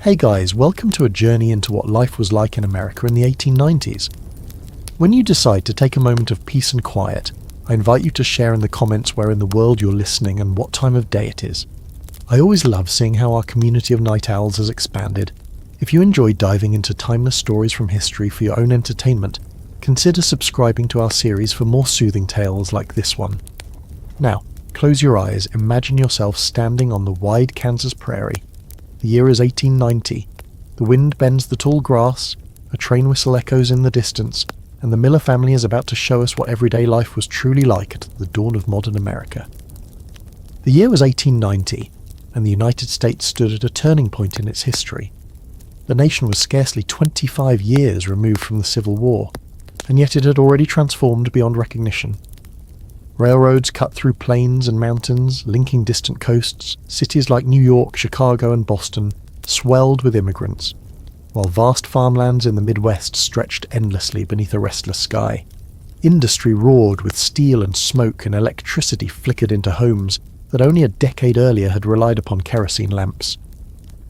Hey guys, welcome to a journey into what life was like in America in the 1890s. When you decide to take a moment of peace and quiet, I invite you to share in the comments where in the world you're listening and what time of day it is. I always love seeing how our community of night owls has expanded. If you enjoy diving into timeless stories from history for your own entertainment, consider subscribing to our series for more soothing tales like this one. Now, close your eyes, imagine yourself standing on the wide Kansas prairie. The year is 1890. The wind bends the tall grass, a train whistle echoes in the distance, and the Miller family is about to show us what everyday life was truly like at the dawn of modern America. The year was 1890, and the United States stood at a turning point in its history. The nation was scarcely 25 years removed from the Civil War, and yet it had already transformed beyond recognition. Railroads cut through plains and mountains, linking distant coasts. Cities like New York, Chicago and Boston swelled with immigrants, while vast farmlands in the Midwest stretched endlessly beneath a restless sky. Industry roared with steel and smoke, and electricity flickered into homes that only a decade earlier had relied upon kerosene lamps.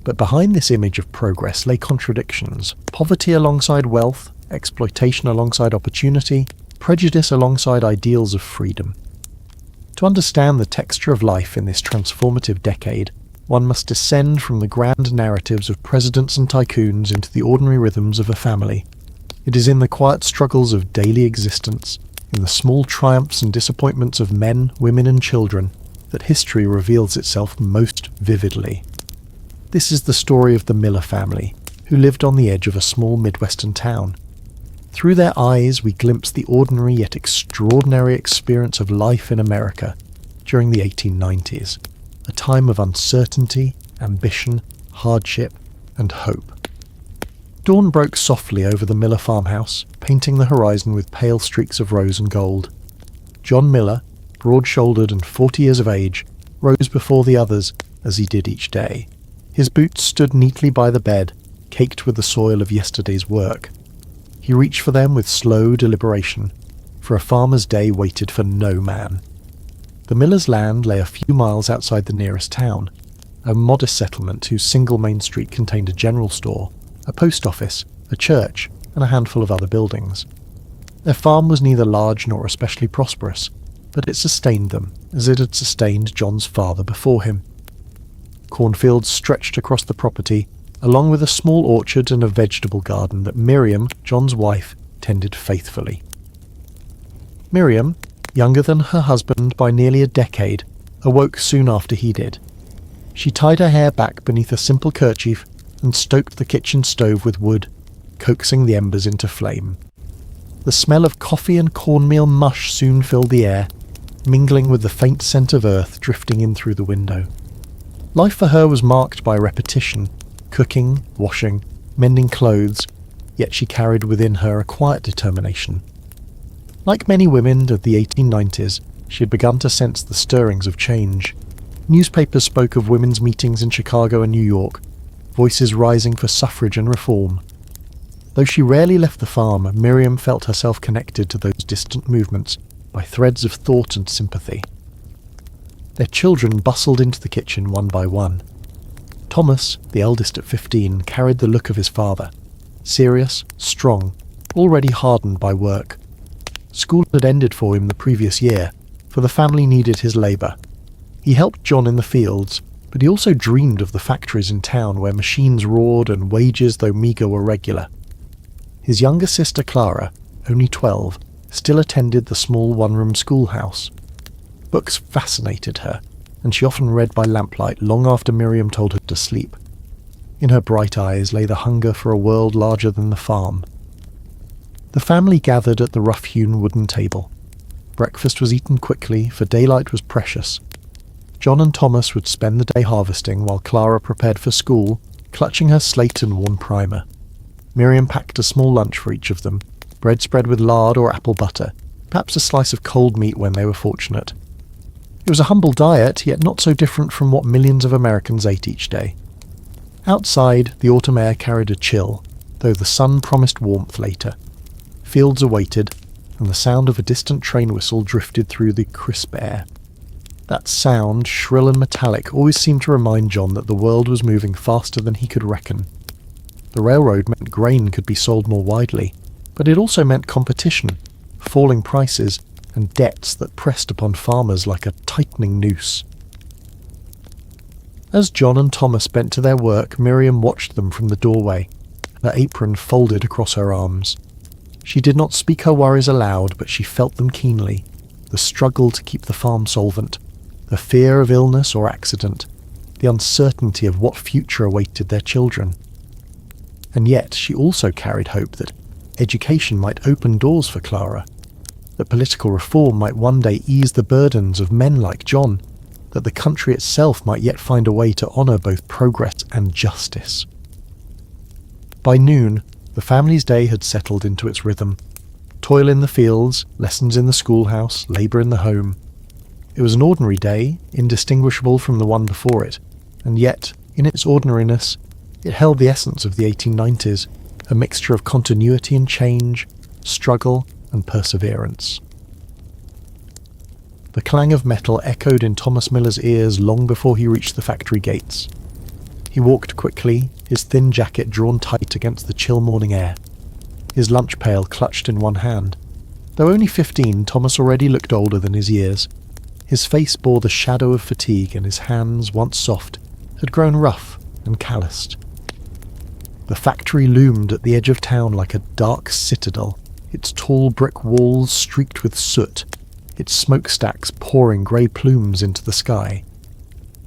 But behind this image of progress lay contradictions: poverty alongside wealth, exploitation alongside opportunity, prejudice alongside ideals of freedom. To understand the texture of life in this transformative decade, one must descend from the grand narratives of presidents and tycoons into the ordinary rhythms of a family. It is in the quiet struggles of daily existence, in the small triumphs and disappointments of men, women and children, that history reveals itself most vividly. This is the story of the Miller family, who lived on the edge of a small Midwestern town. Through their eyes we glimpse the ordinary yet extraordinary experience of life in America during the 1890s, a time of uncertainty, ambition, hardship, and hope. Dawn broke softly over the Miller farmhouse, painting the horizon with pale streaks of rose and gold. John Miller, broad-shouldered and 40 years of age, rose before the others as he did each day. His boots stood neatly by the bed, caked with the soil of yesterday's work. He reached for them with slow deliberation, for a farmer's day waited for no man. The Millers' land lay a few miles outside the nearest town, a modest settlement whose single main street contained a general store, a post office, a church, and a handful of other buildings. Their farm was neither large nor especially prosperous, but it sustained them, as it had sustained John's father before him. Cornfields stretched across the property, along with a small orchard and a vegetable garden that Miriam, John's wife, tended faithfully. Miriam, younger than her husband by nearly a decade, awoke soon after he did. She tied her hair back beneath a simple kerchief and stoked the kitchen stove with wood, coaxing the embers into flame. The smell of coffee and cornmeal mush soon filled the air, mingling with the faint scent of earth drifting in through the window. Life for her was marked by repetition, cooking, washing, mending clothes, yet she carried within her a quiet determination. Like many women of the 1890s, she had begun to sense the stirrings of change. Newspapers spoke of women's meetings in Chicago and New York, voices rising for suffrage and reform. Though she rarely left the farm, Miriam felt herself connected to those distant movements by threads of thought and sympathy. Their children bustled into the kitchen one by one. Thomas, the eldest at 15, carried the look of his father, serious, strong, already hardened by work. School had ended for him the previous year, for the family needed his labour. He helped John in the fields, but he also dreamed of the factories in town where machines roared and wages, though meagre, were regular. His younger sister Clara, only 12, still attended the small one-room schoolhouse. Books fascinated her, and she often read by lamplight long after Miriam told her to sleep. In her bright eyes lay the hunger for a world larger than the farm. The family gathered at the rough-hewn wooden table. Breakfast was eaten quickly, for daylight was precious. John and Thomas would spend the day harvesting while Clara prepared for school, clutching her slate and worn primer. Miriam packed a small lunch for each of them, bread spread with lard or apple butter, perhaps a slice of cold meat when they were fortunate. It was a humble diet, yet not so different from what millions of Americans ate each day. Outside, the autumn air carried a chill, though the sun promised warmth later. Fields awaited, and the sound of a distant train whistle drifted through the crisp air. That sound, shrill and metallic, always seemed to remind John that the world was moving faster than he could reckon. The railroad meant grain could be sold more widely, but it also meant competition, falling prices, and debts that pressed upon farmers like a tightening noose. As John and Thomas bent to their work, Miriam watched them from the doorway, her apron folded across her arms. She did not speak her worries aloud, but she felt them keenly, the struggle to keep the farm solvent, the fear of illness or accident, the uncertainty of what future awaited their children. And yet she also carried hope that education might open doors for Clara, that political reform might one day ease the burdens of men like John, that the country itself might yet find a way to honour both progress and justice. By noon, the family's day had settled into its rhythm. Toil in the fields, lessons in the schoolhouse, labour in the home. It was an ordinary day, indistinguishable from the one before it, and yet, in its ordinariness, it held the essence of the 1890s, a mixture of continuity and change, struggle and perseverance. The clang of metal echoed in Thomas Miller's ears long before he reached the factory gates. He walked quickly, his thin jacket drawn tight against the chill morning air, his lunch pail clutched in one hand. Though only 15, Thomas already looked older than his years. His face bore the shadow of fatigue, and his hands, once soft, had grown rough and calloused. The factory loomed at the edge of town like a dark citadel, its tall brick walls streaked with soot, its smokestacks pouring grey plumes into the sky.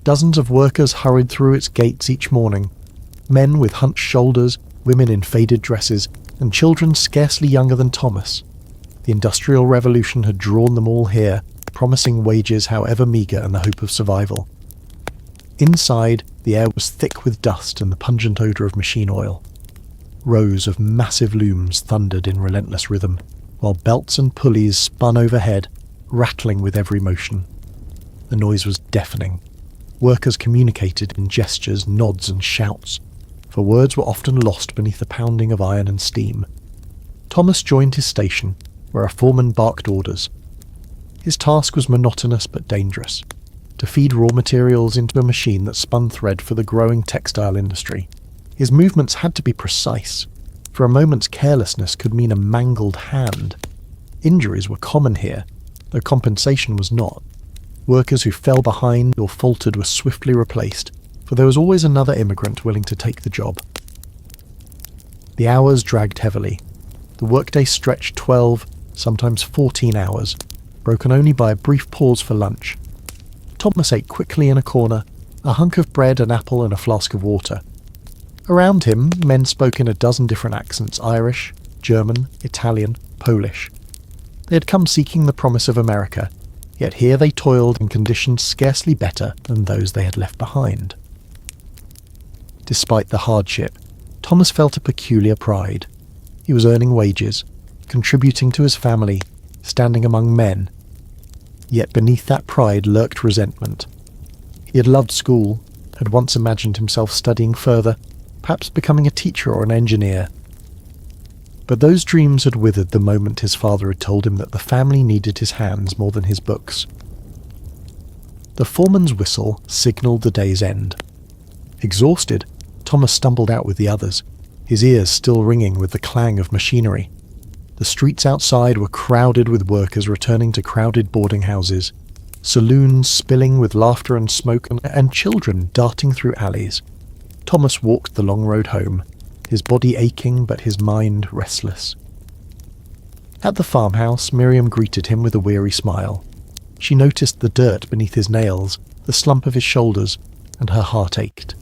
Dozens of workers hurried through its gates each morning, men with hunched shoulders, women in faded dresses, and children scarcely younger than Thomas. The Industrial Revolution had drawn them all here, promising wages however meagre and the hope of survival. Inside, the air was thick with dust and the pungent odour of machine oil. Rows of massive looms thundered in relentless rhythm, while belts and pulleys spun overhead, rattling with every motion. The noise was deafening. Workers communicated in gestures, nods and shouts, for words were often lost beneath the pounding of iron and steam. Thomas joined his station, where a foreman barked orders. His task was monotonous but dangerous, to feed raw materials into a machine that spun thread for the growing textile industry. His movements had to be precise, for a moment's carelessness could mean a mangled hand. Injuries were common here, though compensation was not. Workers who fell behind or faltered were swiftly replaced, for there was always another immigrant willing to take the job. The hours dragged heavily. The workday stretched 12, sometimes 14 hours, broken only by a brief pause for lunch. Thomas ate quickly in a corner, a hunk of bread, an apple and a flask of water. Around him, men spoke in a dozen different accents: Irish, German, Italian, Polish. They had come seeking the promise of America, yet here they toiled in conditions scarcely better than those they had left behind. Despite the hardship, Thomas felt a peculiar pride. He was earning wages, contributing to his family, standing among men. Yet beneath that pride lurked resentment. He had loved school, had once imagined himself studying further, perhaps becoming a teacher or an engineer. But those dreams had withered the moment his father had told him that the family needed his hands more than his books. The foreman's whistle signalled the day's end. Exhausted, Thomas stumbled out with the others, his ears still ringing with the clang of machinery. The streets outside were crowded with workers returning to crowded boarding houses, saloons spilling with laughter and smoke, and children darting through alleys. Thomas walked the long road home, his body aching but his mind restless. At the farmhouse, Miriam greeted him with a weary smile. She noticed the dirt beneath his nails, the slump of his shoulders, and her heart ached.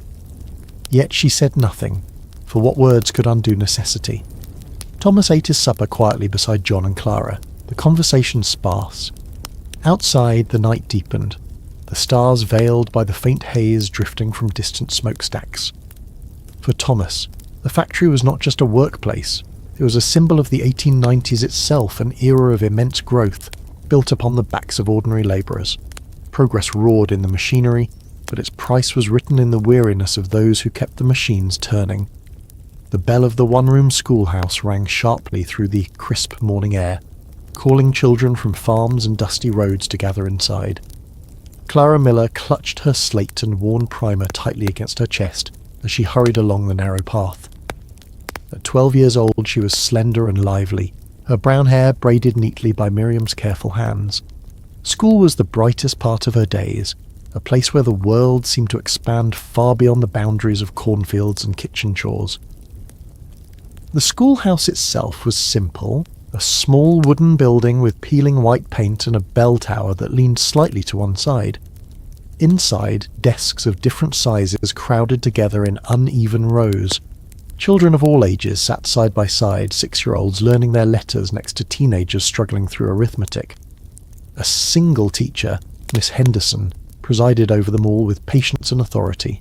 Yet she said nothing, for what words could undo necessity? Thomas ate his supper quietly beside John and Clara, the conversation sparse. Outside, the night deepened, the stars veiled by the faint haze drifting from distant smokestacks. For Thomas, the factory was not just a workplace, it was a symbol of the 1890s itself, an era of immense growth, built upon the backs of ordinary labourers. Progress roared in the machinery, but its price was written in the weariness of those who kept the machines turning. The bell of the one-room schoolhouse rang sharply through the crisp morning air, calling children from farms and dusty roads to gather inside. Clara Miller clutched her slate and worn primer tightly against her chest as she hurried along the narrow path. At 12 years old, she was slender and lively, her brown hair braided neatly by Miriam's careful hands. School was the brightest part of her days, a place where the world seemed to expand far beyond the boundaries of cornfields and kitchen chores. The schoolhouse itself was simple, a small wooden building with peeling white paint and a bell tower that leaned slightly to one side. Inside, desks of different sizes crowded together in uneven rows. Children of all ages sat side by side, 6-year-olds learning their letters next to teenagers struggling through arithmetic. A single teacher, Miss Henderson, presided over them all with patience and authority.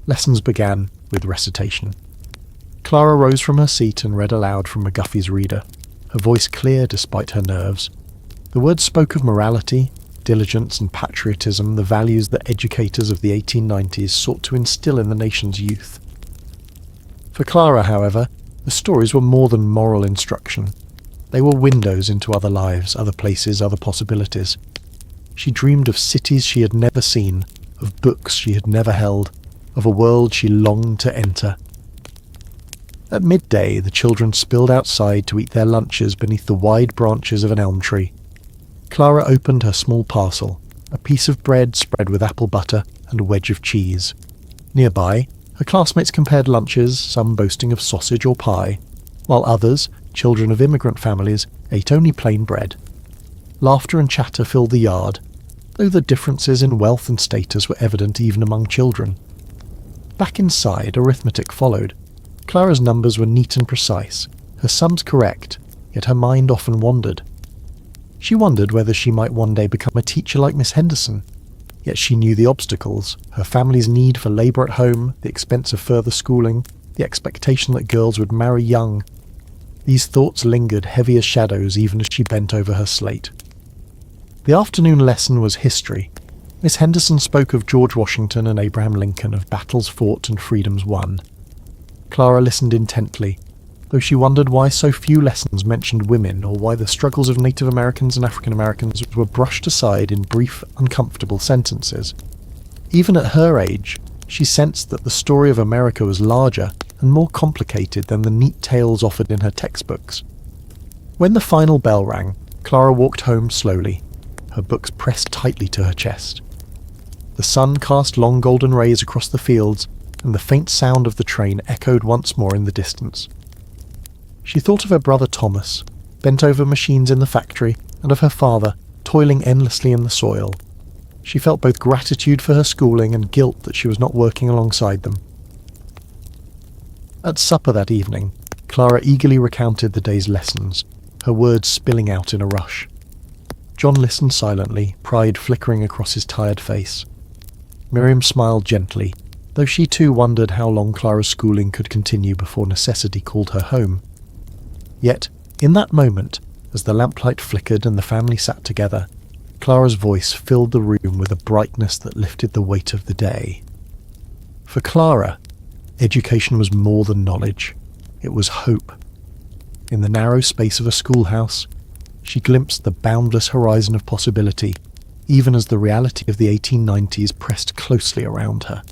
Lessons began with recitation. Clara rose from her seat and read aloud from McGuffey's Reader, her voice clear despite her nerves. The words spoke of morality, diligence and patriotism, the values that educators of the 1890s sought to instill in the nation's youth. For Clara, however, the stories were more than moral instruction. They were windows into other lives, other places, other possibilities. She dreamed of cities she had never seen, of books she had never held, of a world she longed to enter. At midday, the children spilled outside to eat their lunches beneath the wide branches of an elm tree. Clara opened her small parcel, a piece of bread spread with apple butter and a wedge of cheese. Nearby, her classmates compared lunches, some boasting of sausage or pie, while others, children of immigrant families, ate only plain bread. Laughter and chatter filled the yard, though the differences in wealth and status were evident even among children. Back inside, arithmetic followed. Clara's numbers were neat and precise, her sums correct, yet her mind often wandered. She wondered whether she might one day become a teacher like Miss Henderson, yet she knew the obstacles, her family's need for labour at home, the expense of further schooling, the expectation that girls would marry young. These thoughts lingered heavy as shadows even as she bent over her slate. The afternoon lesson was history. Miss Henderson spoke of George Washington and Abraham Lincoln, of battles fought and freedoms won. Clara listened intently, though she wondered why so few lessons mentioned women, or why the struggles of Native Americans and African Americans were brushed aside in brief, uncomfortable sentences. Even at her age, she sensed that the story of America was larger and more complicated than the neat tales offered in her textbooks. When the final bell rang, Clara walked home slowly, her books pressed tightly to her chest. The sun cast long golden rays across the fields, and the faint sound of the train echoed once more in the distance. She thought of her brother Thomas, bent over machines in the factory, and of her father, toiling endlessly in the soil. She felt both gratitude for her schooling and guilt that she was not working alongside them. At supper that evening, Clara eagerly recounted the day's lessons, her words spilling out in a rush. John listened silently, pride flickering across his tired face. Miriam smiled gently, though she too wondered how long Clara's schooling could continue before necessity called her home. Yet, in that moment, as the lamplight flickered and the family sat together, Clara's voice filled the room with a brightness that lifted the weight of the day. For Clara, education was more than knowledge. It was hope. In the narrow space of a schoolhouse, she glimpsed the boundless horizon of possibility, even as the reality of the 1890s pressed closely around her.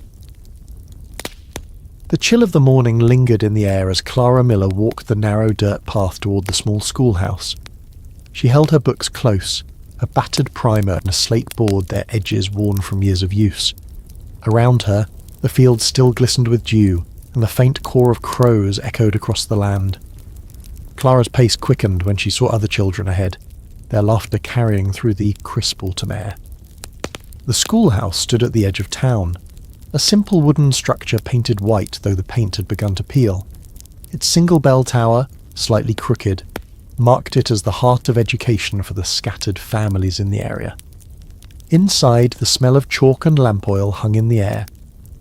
The chill of the morning lingered in the air as Clara Miller walked the narrow dirt path toward the small schoolhouse. She held her books close, a battered primer and a slate board, their edges worn from years of use. Around her, the fields still glistened with dew, and the faint caw of crows echoed across the land. Clara's pace quickened when she saw other children ahead, their laughter carrying through the crisp autumn air. The schoolhouse stood at the edge of town, a simple wooden structure painted white though the paint had begun to peel. Its single bell tower, slightly crooked, marked it as the heart of education for the scattered families in the area. Inside, the smell of chalk and lamp oil hung in the air.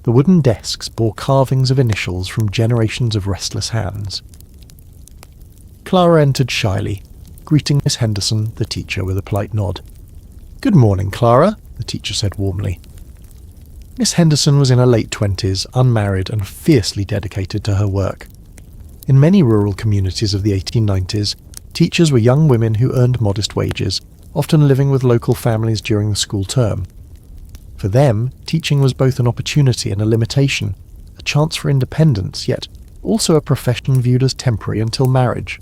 The wooden desks bore carvings of initials from generations of restless hands. Clara entered shyly, greeting Miss Henderson, the teacher, with a polite nod. "Good morning, Clara," the teacher said warmly. Miss Henderson was in her late 20s, unmarried and fiercely dedicated to her work. In many rural communities of the 1890s, teachers were young women who earned modest wages, often living with local families during the school term. For them, teaching was both an opportunity and a limitation, a chance for independence, yet also a profession viewed as temporary until marriage.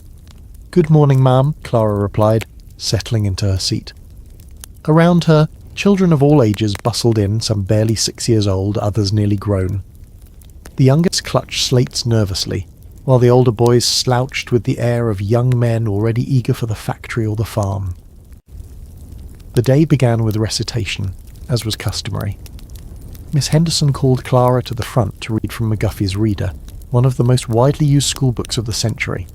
"Good morning, ma'am," Clara replied, settling into her seat. Around her, children of all ages bustled in, some barely 6 years old, others nearly grown. The youngest clutched slates nervously, while the older boys slouched with the air of young men already eager for the factory or the farm. The day began with recitation, as was customary. Miss Henderson called Clara to the front to read from McGuffey's Reader, one of the most widely used schoolbooks of the century.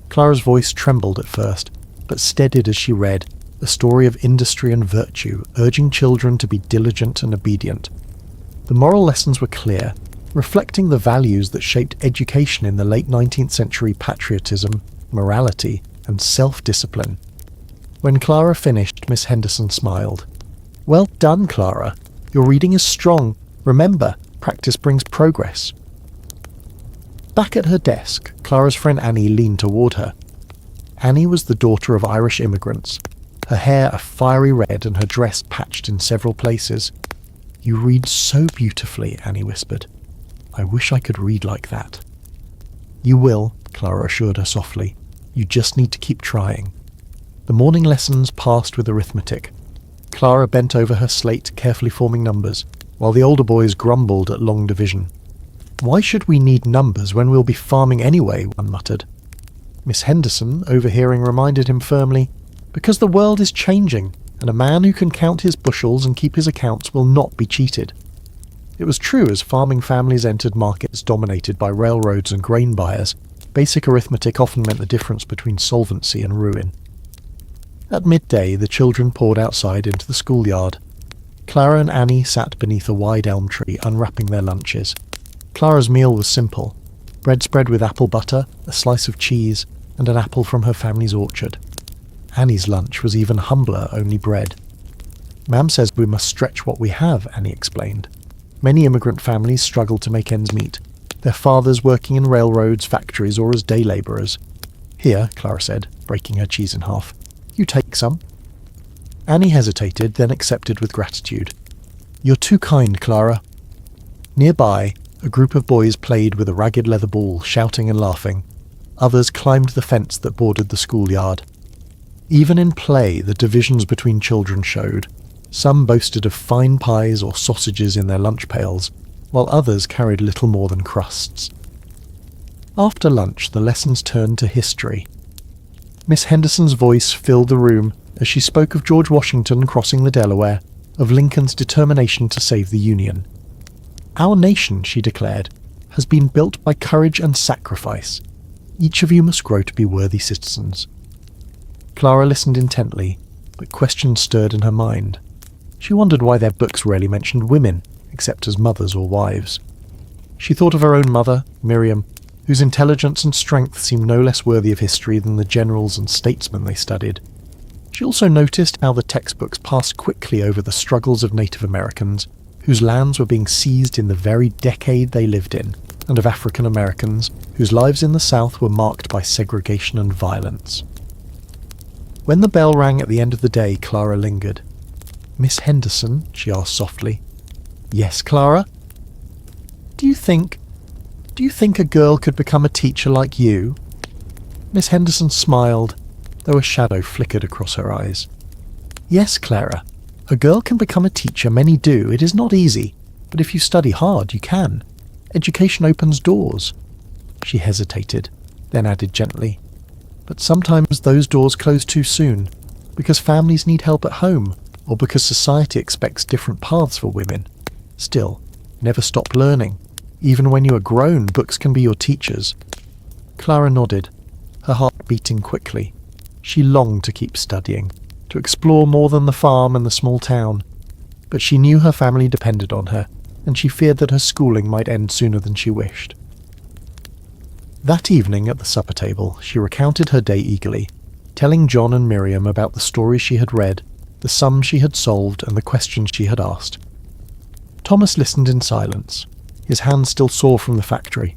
Clara's voice trembled at first, but steadied as she read, a story of industry and virtue, urging children to be diligent and obedient. The moral lessons were clear, reflecting the values that shaped education in the late 19th century: patriotism, morality, and self-discipline. When Clara finished, Miss Henderson smiled. "Well done, Clara. Your reading is strong. Remember, practice brings progress." Back at her desk, Clara's friend Annie leaned toward her. Annie was the daughter of Irish immigrants, her hair a fiery red and her dress patched in several places. "You read so beautifully," Annie whispered. "I wish I could read like that." "You will," Clara assured her softly. "You just need to keep trying." The morning lessons passed with arithmetic. Clara bent over her slate, carefully forming numbers, while the older boys grumbled at long division. "Why should we need numbers when we'll be farming anyway?" one muttered. Miss Henderson, overhearing, reminded him firmly, "Because the world is changing, and a man who can count his bushels and keep his accounts will not be cheated." It was true as farming families entered markets dominated by railroads and grain buyers. Basic arithmetic often meant the difference between solvency and ruin. At midday, the children poured outside into the schoolyard. Clara and Annie sat beneath a wide elm tree, unwrapping their lunches. Clara's meal was simple: bread spread with apple butter, a slice of cheese, and an apple from her family's orchard. Annie's lunch was even humbler, only bread. "Mam says we must stretch what we have," Annie explained. "Many immigrant families struggle to make ends meet, their fathers working in railroads, factories, or as day labourers. Here," Clara said, breaking her cheese in half. "You take some." Annie hesitated, then accepted with gratitude. "You're too kind, Clara." Nearby, a group of boys played with a ragged leather ball, shouting and laughing. Others climbed the fence that bordered the schoolyard. Even in play, the divisions between children showed. Some boasted of fine pies or sausages in their lunch pails, while others carried little more than crusts. After lunch, the lessons turned to history. Miss Henderson's voice filled the room as she spoke of George Washington crossing the Delaware, of Lincoln's determination to save the Union. "Our nation," she declared, "has been built by courage and sacrifice. Each of you must grow to be worthy citizens." Clara listened intently, but questions stirred in her mind. She wondered why their books rarely mentioned women, except as mothers or wives. She thought of her own mother, Miriam, whose intelligence and strength seemed no less worthy of history than the generals and statesmen they studied. She also noticed how the textbooks passed quickly over the struggles of Native Americans, whose lands were being seized in the very decade they lived in, and of African Americans, whose lives in the South were marked by segregation and violence. When the bell rang at the end of the day, Clara lingered. "Miss Henderson?" she asked softly. "Yes, Clara?" Do you think a girl could become a teacher like you?" Miss Henderson smiled, though a shadow flickered across her eyes. "Yes, Clara. A girl can become a teacher, many do. It is not easy, but if you study hard, you can. Education opens doors." She hesitated, then added gently, "But sometimes those doors close too soon, because families need help at home, or because society expects different paths for women. Still, never stop learning. Even when you are grown, books can be your teachers." Clara nodded, her heart beating quickly. She longed to keep studying, to explore more than the farm and the small town. But she knew her family depended on her, and she feared that her schooling might end sooner than she wished. That evening at the supper table, she recounted her day eagerly, telling John and Miriam about the stories she had read, the sums she had solved, and the questions she had asked. Thomas listened in silence, his hands still sore from the factory.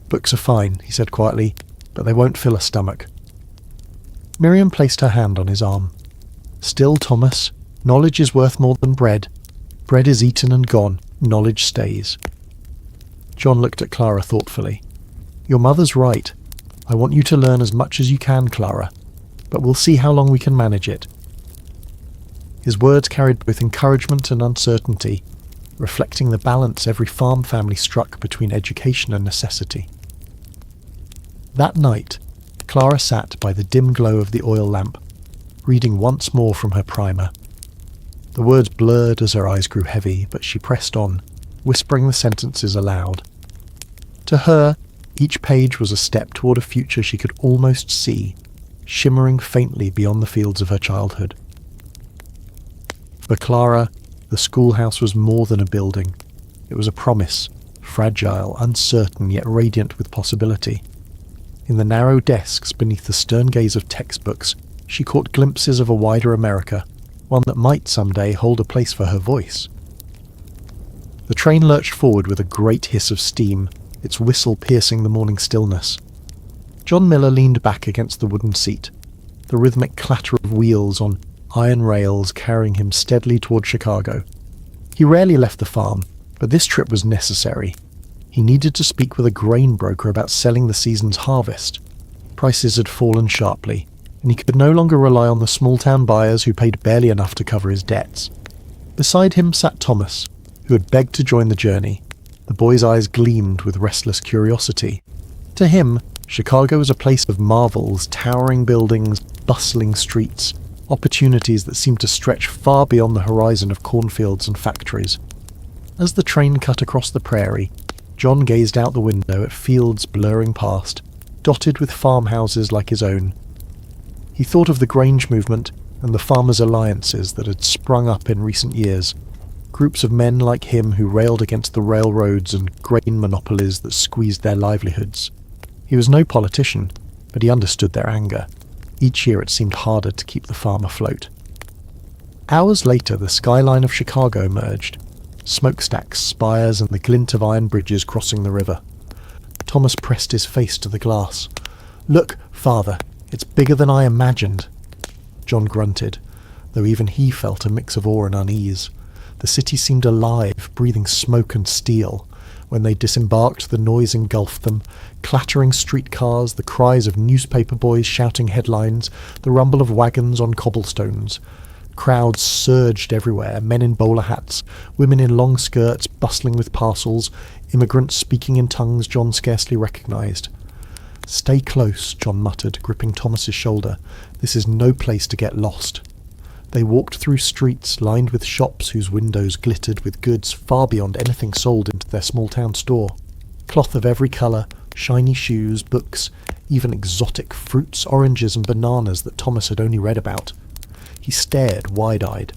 "Books are fine," he said quietly, "but they won't fill a stomach." Miriam placed her hand on his arm. "Still, Thomas, knowledge is worth more than bread. Bread is eaten and gone, knowledge stays. John looked at Clara thoughtfully. Your mother's right. I want you to learn as much as you can, Clara, but we'll see how long we can manage it. His words carried both encouragement and uncertainty, reflecting the balance every farm family struck between education and necessity. That night, Clara sat by the dim glow of the oil lamp, reading once more from her primer. The words blurred as her eyes grew heavy, but she pressed on, whispering the sentences aloud. To her, each page was a step toward a future she could almost see, shimmering faintly beyond the fields of her childhood. For Clara, the schoolhouse was more than a building. It was a promise, fragile, uncertain, yet radiant with possibility. In the narrow desks beneath the stern gaze of textbooks, she caught glimpses of a wider America, one that might someday hold a place for her voice. The train lurched forward with a great hiss of steam, its whistle piercing the morning stillness. John Miller leaned back against the wooden seat, the rhythmic clatter of wheels on iron rails carrying him steadily toward Chicago. He rarely left the farm, but this trip was necessary. He needed to speak with a grain broker about selling the season's harvest. Prices had fallen sharply, and he could no longer rely on the small-town buyers who paid barely enough to cover his debts. Beside him sat Thomas, who had begged to join the journey. The boy's eyes gleamed with restless curiosity. To him, Chicago was a place of marvels, towering buildings, bustling streets, opportunities that seemed to stretch far beyond the horizon of cornfields and factories. As the train cut across the prairie, John gazed out the window at fields blurring past, dotted with farmhouses like his own. He thought of the Grange movement and the farmers' alliances that had sprung up in recent years, groups of men like him who railed against the railroads and grain monopolies that squeezed their livelihoods. He was no politician, but he understood their anger. Each year it seemed harder to keep the farm afloat. Hours later, the skyline of Chicago emerged, smokestacks, spires, and the glint of iron bridges crossing the river. Thomas pressed his face to the glass. "Look, father, it's bigger than I imagined." John grunted, though even he felt a mix of awe and unease. The city seemed alive, breathing smoke and steel. When they disembarked, the noise engulfed them. Clattering streetcars, the cries of newspaper boys shouting headlines, the rumble of wagons on cobblestones. Crowds surged everywhere, men in bowler hats, women in long skirts bustling with parcels, immigrants speaking in tongues John scarcely recognized. "Stay close," John muttered, gripping Thomas's shoulder. "This is no place to get lost." They walked through streets lined with shops whose windows glittered with goods far beyond anything sold into their small-town store. Cloth of every colour, shiny shoes, books, even exotic fruits, oranges and bananas that Thomas had only read about. He stared wide-eyed.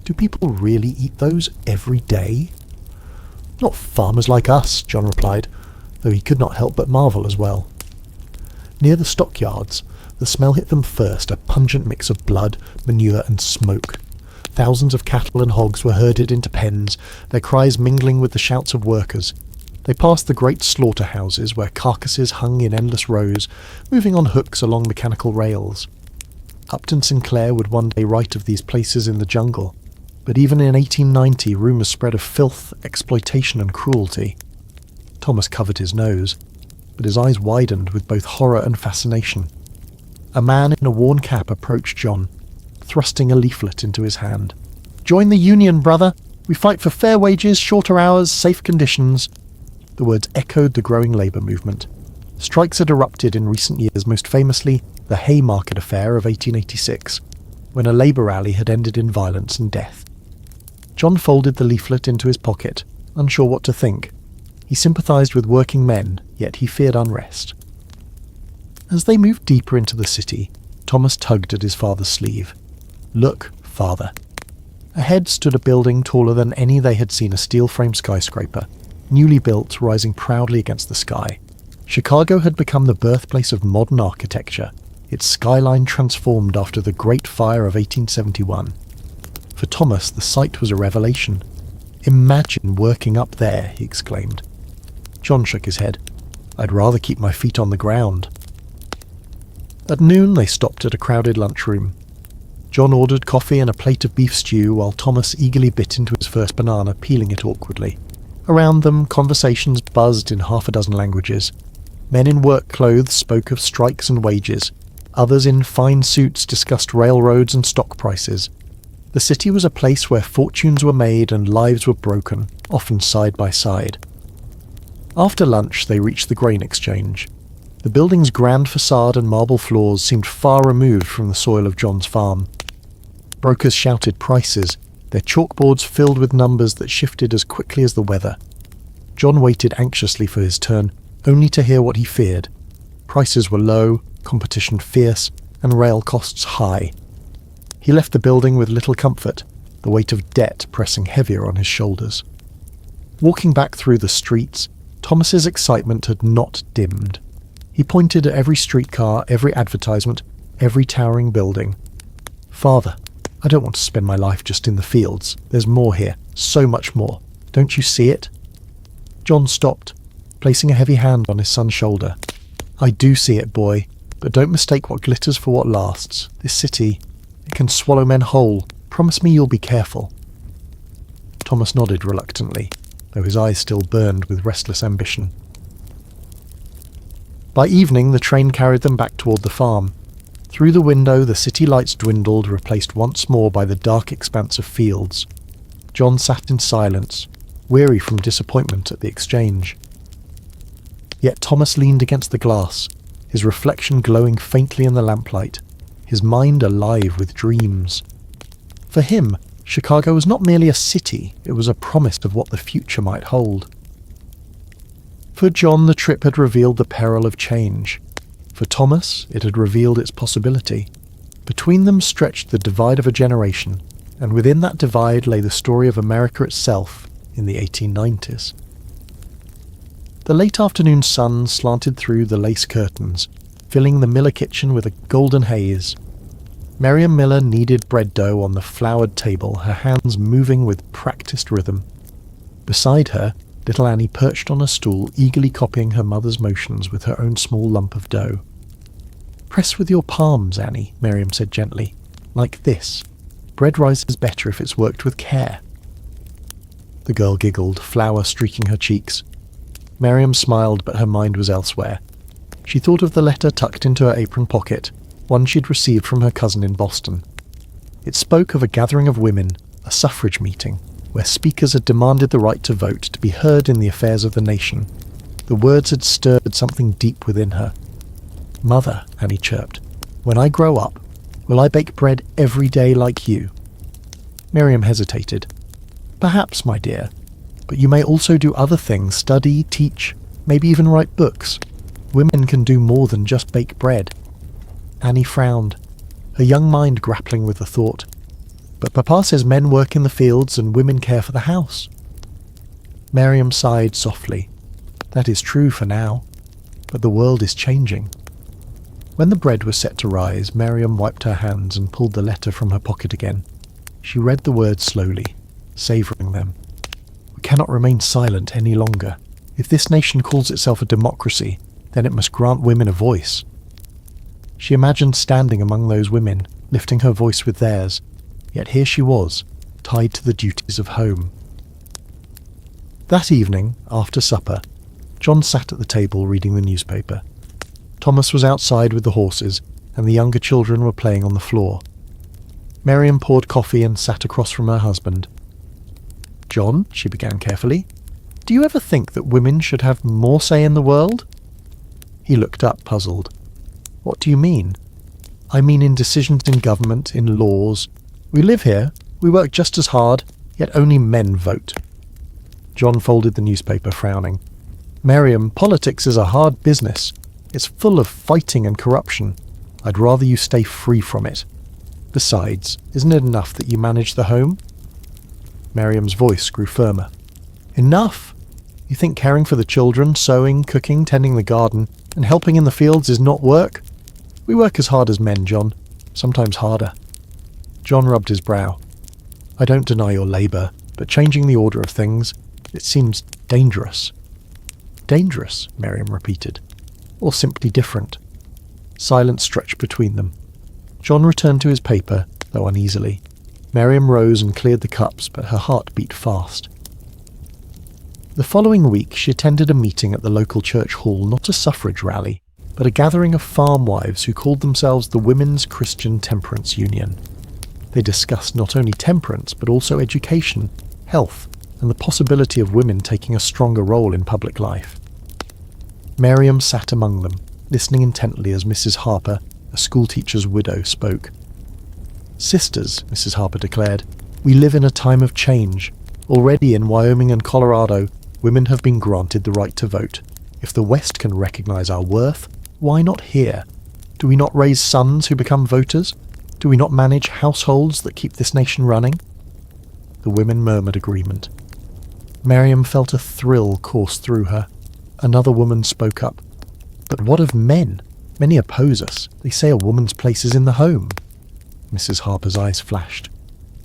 "Do people really eat those every day?" "Not farmers like us," John replied, though he could not help but marvel as well. Near the stockyards, the smell hit them first, a pungent mix of blood, manure and smoke. Thousands of cattle and hogs were herded into pens, their cries mingling with the shouts of workers. They passed the great slaughterhouses where carcasses hung in endless rows, moving on hooks along mechanical rails. Upton Sinclair would one day write of these places in the jungle, but even in 1890 rumours spread of filth, exploitation and cruelty. Thomas covered his nose, but his eyes widened with both horror and fascination. A man in a worn cap approached John, thrusting a leaflet into his hand. "Join the union, brother! We fight for fair wages, shorter hours, safe conditions." The words echoed the growing labour movement. Strikes had erupted in recent years, most famously the Haymarket Affair of 1886, when a labour rally had ended in violence and death. John folded the leaflet into his pocket, unsure what to think. He sympathised with working men, yet he feared unrest. As they moved deeper into the city, Thomas tugged at his father's sleeve. "Look, father." Ahead stood a building taller than any they had seen, a steel-frame skyscraper, newly built, rising proudly against the sky. Chicago had become the birthplace of modern architecture, its skyline transformed after the Great Fire of 1871. For Thomas, the sight was a revelation. "Imagine working up there," he exclaimed. John shook his head. "I'd rather keep my feet on the ground." At noon they stopped at a crowded lunchroom. John ordered coffee and a plate of beef stew while Thomas eagerly bit into his first banana, peeling it awkwardly. Around them, conversations buzzed in half a dozen languages. Men in work clothes spoke of strikes and wages. Others in fine suits discussed railroads and stock prices. The city was a place where fortunes were made and lives were broken, often side by side. After lunch, they reached the grain exchange. The building's grand facade and marble floors seemed far removed from the soil of John's farm. Brokers shouted prices, their chalkboards filled with numbers that shifted as quickly as the weather. John waited anxiously for his turn, only to hear what he feared. Prices were low, competition fierce, and rail costs high. He left the building with little comfort, the weight of debt pressing heavier on his shoulders. Walking back through the streets, Thomas's excitement had not dimmed. He pointed at every streetcar, every advertisement, every towering building. "Father, I don't want to spend my life just in the fields. There's more here, so much more. Don't you see it?" John stopped, placing a heavy hand on his son's shoulder. "I do see it, boy, but don't mistake what glitters for what lasts. This city, it can swallow men whole. Promise me you'll be careful." Thomas nodded reluctantly, though his eyes still burned with restless ambition. By evening, the train carried them back toward the farm. Through the window, the city lights dwindled, replaced once more by the dark expanse of fields. John sat in silence, weary from disappointment at the exchange. Yet Thomas leaned against the glass, his reflection glowing faintly in the lamplight, his mind alive with dreams. For him, Chicago was not merely a city, it was a promise of what the future might hold. For John, the trip had revealed the peril of change. For Thomas, it had revealed its possibility. Between them stretched the divide of a generation, and within that divide lay the story of America itself in the 1890s. The late afternoon sun slanted through the lace curtains, filling the Miller kitchen with a golden haze. Miriam Miller kneaded bread dough on the floured table, her hands moving with practiced rhythm. Beside her, little Annie perched on a stool, eagerly copying her mother's motions with her own small lump of dough. "Press with your palms, Annie," Miriam said gently. "Like this. Bread rises better if it's worked with care." The girl giggled, flour streaking her cheeks. Miriam smiled, but her mind was elsewhere. She thought of the letter tucked into her apron pocket, one she'd received from her cousin in Boston. It spoke of a gathering of women, a suffrage meeting, where speakers had demanded the right to vote, to be heard in the affairs of the nation. The words had stirred something deep within her. "Mother," Annie chirped, "when I grow up, will I bake bread every day like you?" Miriam hesitated. "Perhaps, my dear, but you may also do other things, study, teach, maybe even write books. Women can do more than just bake bread." Annie frowned, her young mind grappling with the thought. "But Papa says men work in the fields and women care for the house." Miriam sighed softly. "That is true for now, but the world is changing." When the bread was set to rise, Miriam wiped her hands and pulled the letter from her pocket again. She read the words slowly, savouring them. "We cannot remain silent any longer. If this nation calls itself a democracy, then it must grant women a voice." She imagined standing among those women, lifting her voice with theirs, yet here she was, tied to the duties of home. That evening, after supper, John sat at the table reading the newspaper. Thomas was outside with the horses, and the younger children were playing on the floor. Miriam poured coffee and sat across from her husband. "John," she began carefully, "do you ever think that women should have more say in the world?" He looked up, puzzled. "What do you mean?" "I mean in decisions in government, in laws. We live here, we work just as hard, yet only men vote." John folded the newspaper, frowning. "Miriam, politics is a hard business. It's full of fighting and corruption. I'd rather you stay free from it. Besides, isn't it enough that you manage the home?" Miriam's voice grew firmer. "Enough? You think caring for the children, sewing, cooking, tending the garden, and helping in the fields is not work? We work as hard as men, John, sometimes harder." John rubbed his brow. "I don't deny your labour, but changing the order of things, it seems dangerous." "Dangerous," Miriam repeated, "or simply different?" Silence stretched between them. John returned to his paper, though uneasily. Miriam rose and cleared the cups, but her heart beat fast. The following week she attended a meeting at the local church hall, not a suffrage rally, but a gathering of farm wives who called themselves the Women's Christian Temperance Union. They discussed not only temperance, but also education, health, and the possibility of women taking a stronger role in public life. Miriam sat among them, listening intently as Mrs. Harper, a schoolteacher's widow, spoke. "Sisters," Mrs. Harper declared, "we live in a time of change. Already in Wyoming and Colorado, women have been granted the right to vote. If the West can recognize our worth, why not here? Do we not raise sons who become voters? Do we not manage households that keep this nation running?" The women murmured agreement. Miriam felt a thrill course through her. Another woman spoke up. "But what of men? Many oppose us. They say a woman's place is in the home." Mrs. Harper's eyes flashed.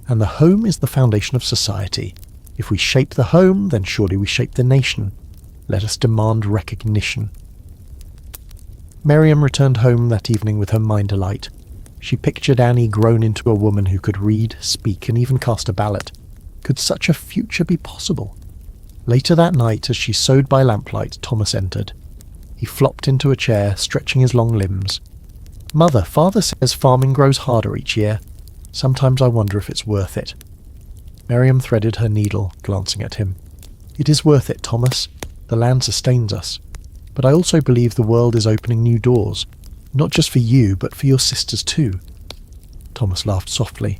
"And the home is the foundation of society. If we shape the home, then surely we shape the nation. Let us demand recognition." Miriam returned home that evening with her mind alight. She pictured Annie grown into a woman who could read, speak, and even cast a ballot. Could such a future be possible? Later that night, as she sewed by lamplight, Thomas entered. He flopped into a chair, stretching his long limbs. "Mother, Father says farming grows harder each year. Sometimes I wonder if it's worth it." Miriam threaded her needle, glancing at him. "It is worth it, Thomas. The land sustains us. But I also believe the world is opening new doors, not just for you, but for your sisters too." Thomas laughed softly.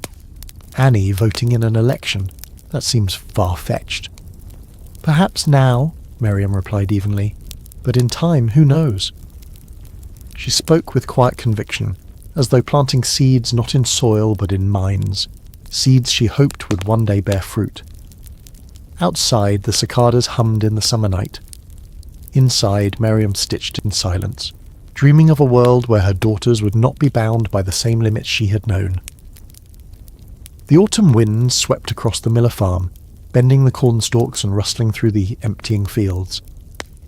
"Annie voting in an election? That seems far-fetched." "Perhaps now," Miriam replied evenly, "but in time, who knows?" She spoke with quiet conviction, as though planting seeds not in soil but in minds, seeds she hoped would one day bear fruit. Outside, the cicadas hummed in the summer night. Inside, Miriam stitched in silence, dreaming of a world where her daughters would not be bound by the same limits she had known. The autumn winds swept across the Miller farm, bending the cornstalks and rustling through the emptying fields.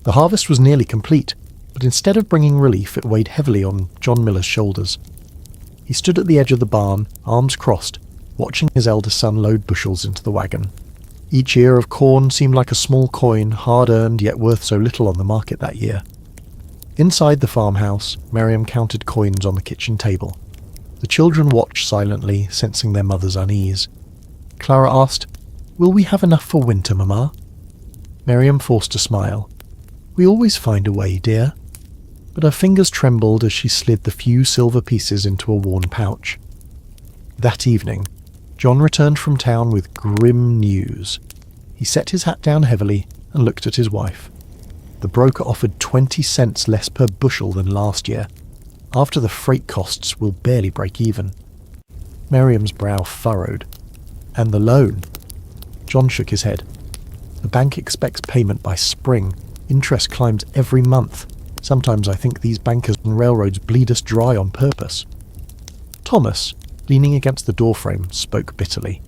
The harvest was nearly complete, but instead of bringing relief, it weighed heavily on John Miller's shoulders. He stood at the edge of the barn, arms crossed, watching his eldest son load bushels into the wagon. Each ear of corn seemed like a small coin, hard-earned yet worth so little on the market that year. Inside the farmhouse, Miriam counted coins on the kitchen table. The children watched silently, sensing their mother's unease. Clara asked, "Will we have enough for winter, Mamma?" Miriam forced a smile. "We always find a way, dear." But her fingers trembled as she slid the few silver pieces into a worn pouch. That evening, John returned from town with grim news. He set his hat down heavily and looked at his wife. The broker offered 20 cents less per bushel than last year. After the freight costs, we'll barely break even. Miriam's brow furrowed. "And the loan?" John shook his head. "The bank expects payment by spring. Interest climbs every month. Sometimes I think these bankers and railroads bleed us dry on purpose." Thomas, leaning against the doorframe, spoke bitterly.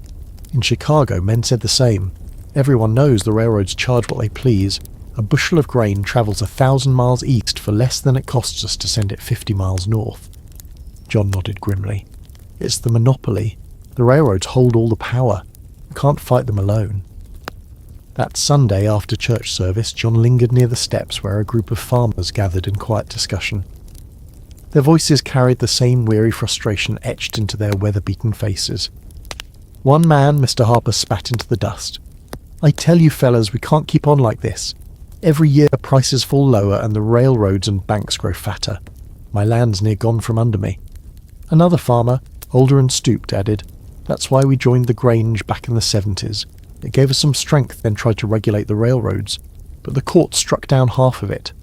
"In Chicago, men said the same. Everyone knows the railroads charge what they please. A bushel of grain travels 1,000 miles east for less than it costs us to send it 50 miles north." John nodded grimly. "It's the monopoly. The railroads hold all the power. You can't fight them alone." That Sunday after church service, John lingered near the steps where a group of farmers gathered in quiet discussion. Their voices carried the same weary frustration etched into their weather-beaten faces. One man, Mr. Harper, spat into the dust. "I tell you fellas, we can't keep on like this. Every year prices fall lower and the railroads and banks grow fatter. My land's near gone from under me." Another farmer, older and stooped, added, "That's why we joined the Grange back in the 70s. It gave us some strength, then tried to regulate the railroads, but the court struck down half of it."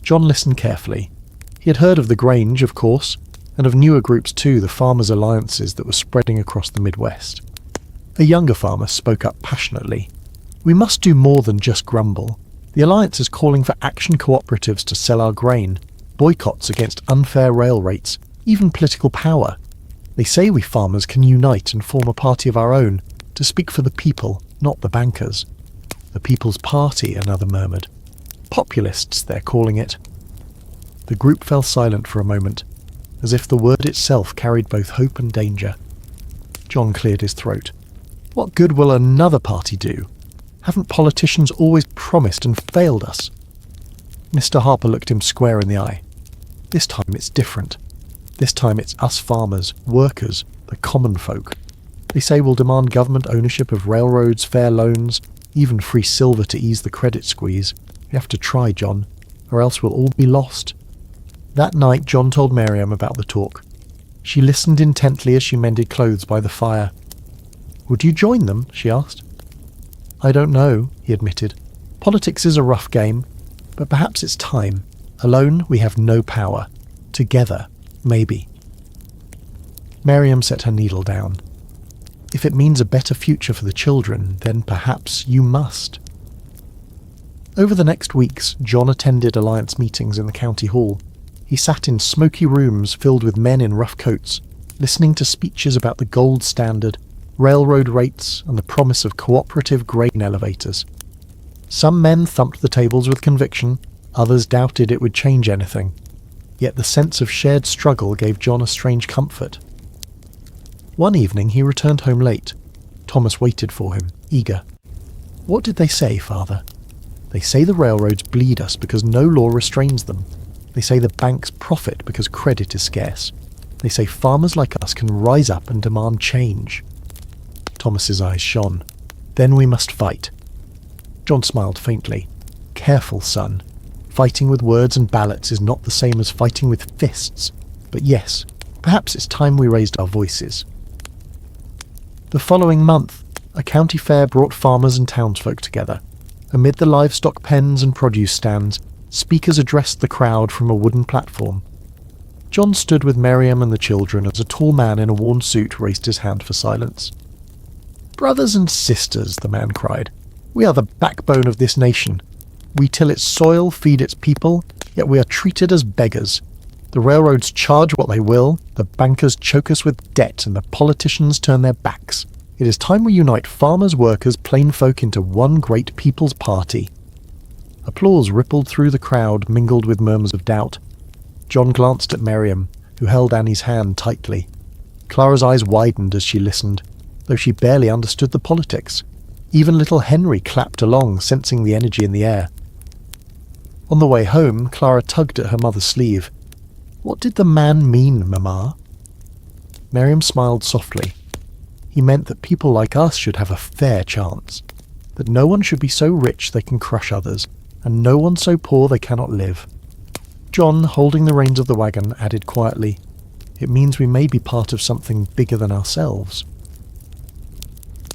John listened carefully. He had heard of the Grange, of course, and of newer groups too, the farmers' alliances that were spreading across the Midwest. A younger farmer spoke up passionately. "We must do more than just grumble. The alliance is calling for action cooperatives to sell our grain, boycotts against unfair rail rates, even political power. They say we farmers can unite and form a party of our own, to speak for the people, not the bankers." "The People's Party," another murmured. "Populists, they're calling it." The group fell silent for a moment, as if the word itself carried both hope and danger. John cleared his throat. What good will another party do? Haven't politicians always promised and failed us? Mr. Harper looked him square in the eye. This time it's different. This time it's us farmers, workers, the common folk. They say we'll demand government ownership of railroads, fair loans, even free silver to ease the credit squeeze. We have to try, John, or else we'll all be lost. That night John told Miriam about the talk. She listened intently as she mended clothes by the fire. Would you join them? She asked. I don't know, he admitted. Politics is a rough game, but perhaps it's time. Alone, we have no power. Together, maybe. Miriam set her needle down. If it means a better future for the children, then perhaps you must. Over the next weeks, John attended Alliance meetings in the county hall. He sat in smoky rooms filled with men in rough coats, listening to speeches about the gold standard, railroad rates, and the promise of cooperative grain elevators. Some men thumped the tables with conviction, others doubted it would change anything. Yet the sense of shared struggle gave John a strange comfort. One evening he returned home late. Thomas waited for him, eager. What did they say, Father? They say the railroads bleed us because no law restrains them. They say the banks profit because credit is scarce. They say farmers like us can rise up and demand change. Thomas's eyes shone. Then we must fight. John smiled faintly. Careful, son. Fighting with words and ballots is not the same as fighting with fists. But yes, perhaps it's time we raised our voices. The following month, a county fair brought farmers and townsfolk together. Amid the livestock pens and produce stands, speakers addressed the crowd from a wooden platform. John stood with Miriam and the children as a tall man in a worn suit raised his hand for silence. Brothers and sisters, the man cried, we are the backbone of this nation. We till its soil, feed its people, yet we are treated as beggars. The railroads charge what they will, the bankers choke us with debt, and the politicians turn their backs. It is time we unite farmers, workers, plain folk into one great people's party. Applause rippled through the crowd, mingled with murmurs of doubt. John glanced at Miriam, who held Annie's hand tightly. Clara's eyes widened as she listened, though she barely understood the politics. Even little Henry clapped along, sensing the energy in the air. On the way home, Clara tugged at her mother's sleeve. What did the man mean, Mamma? Miriam smiled softly. He meant that people like us should have a fair chance, that no one should be so rich they can crush others, and no one so poor they cannot live. John, holding the reins of the wagon, added quietly, It means we may be part of something bigger than ourselves.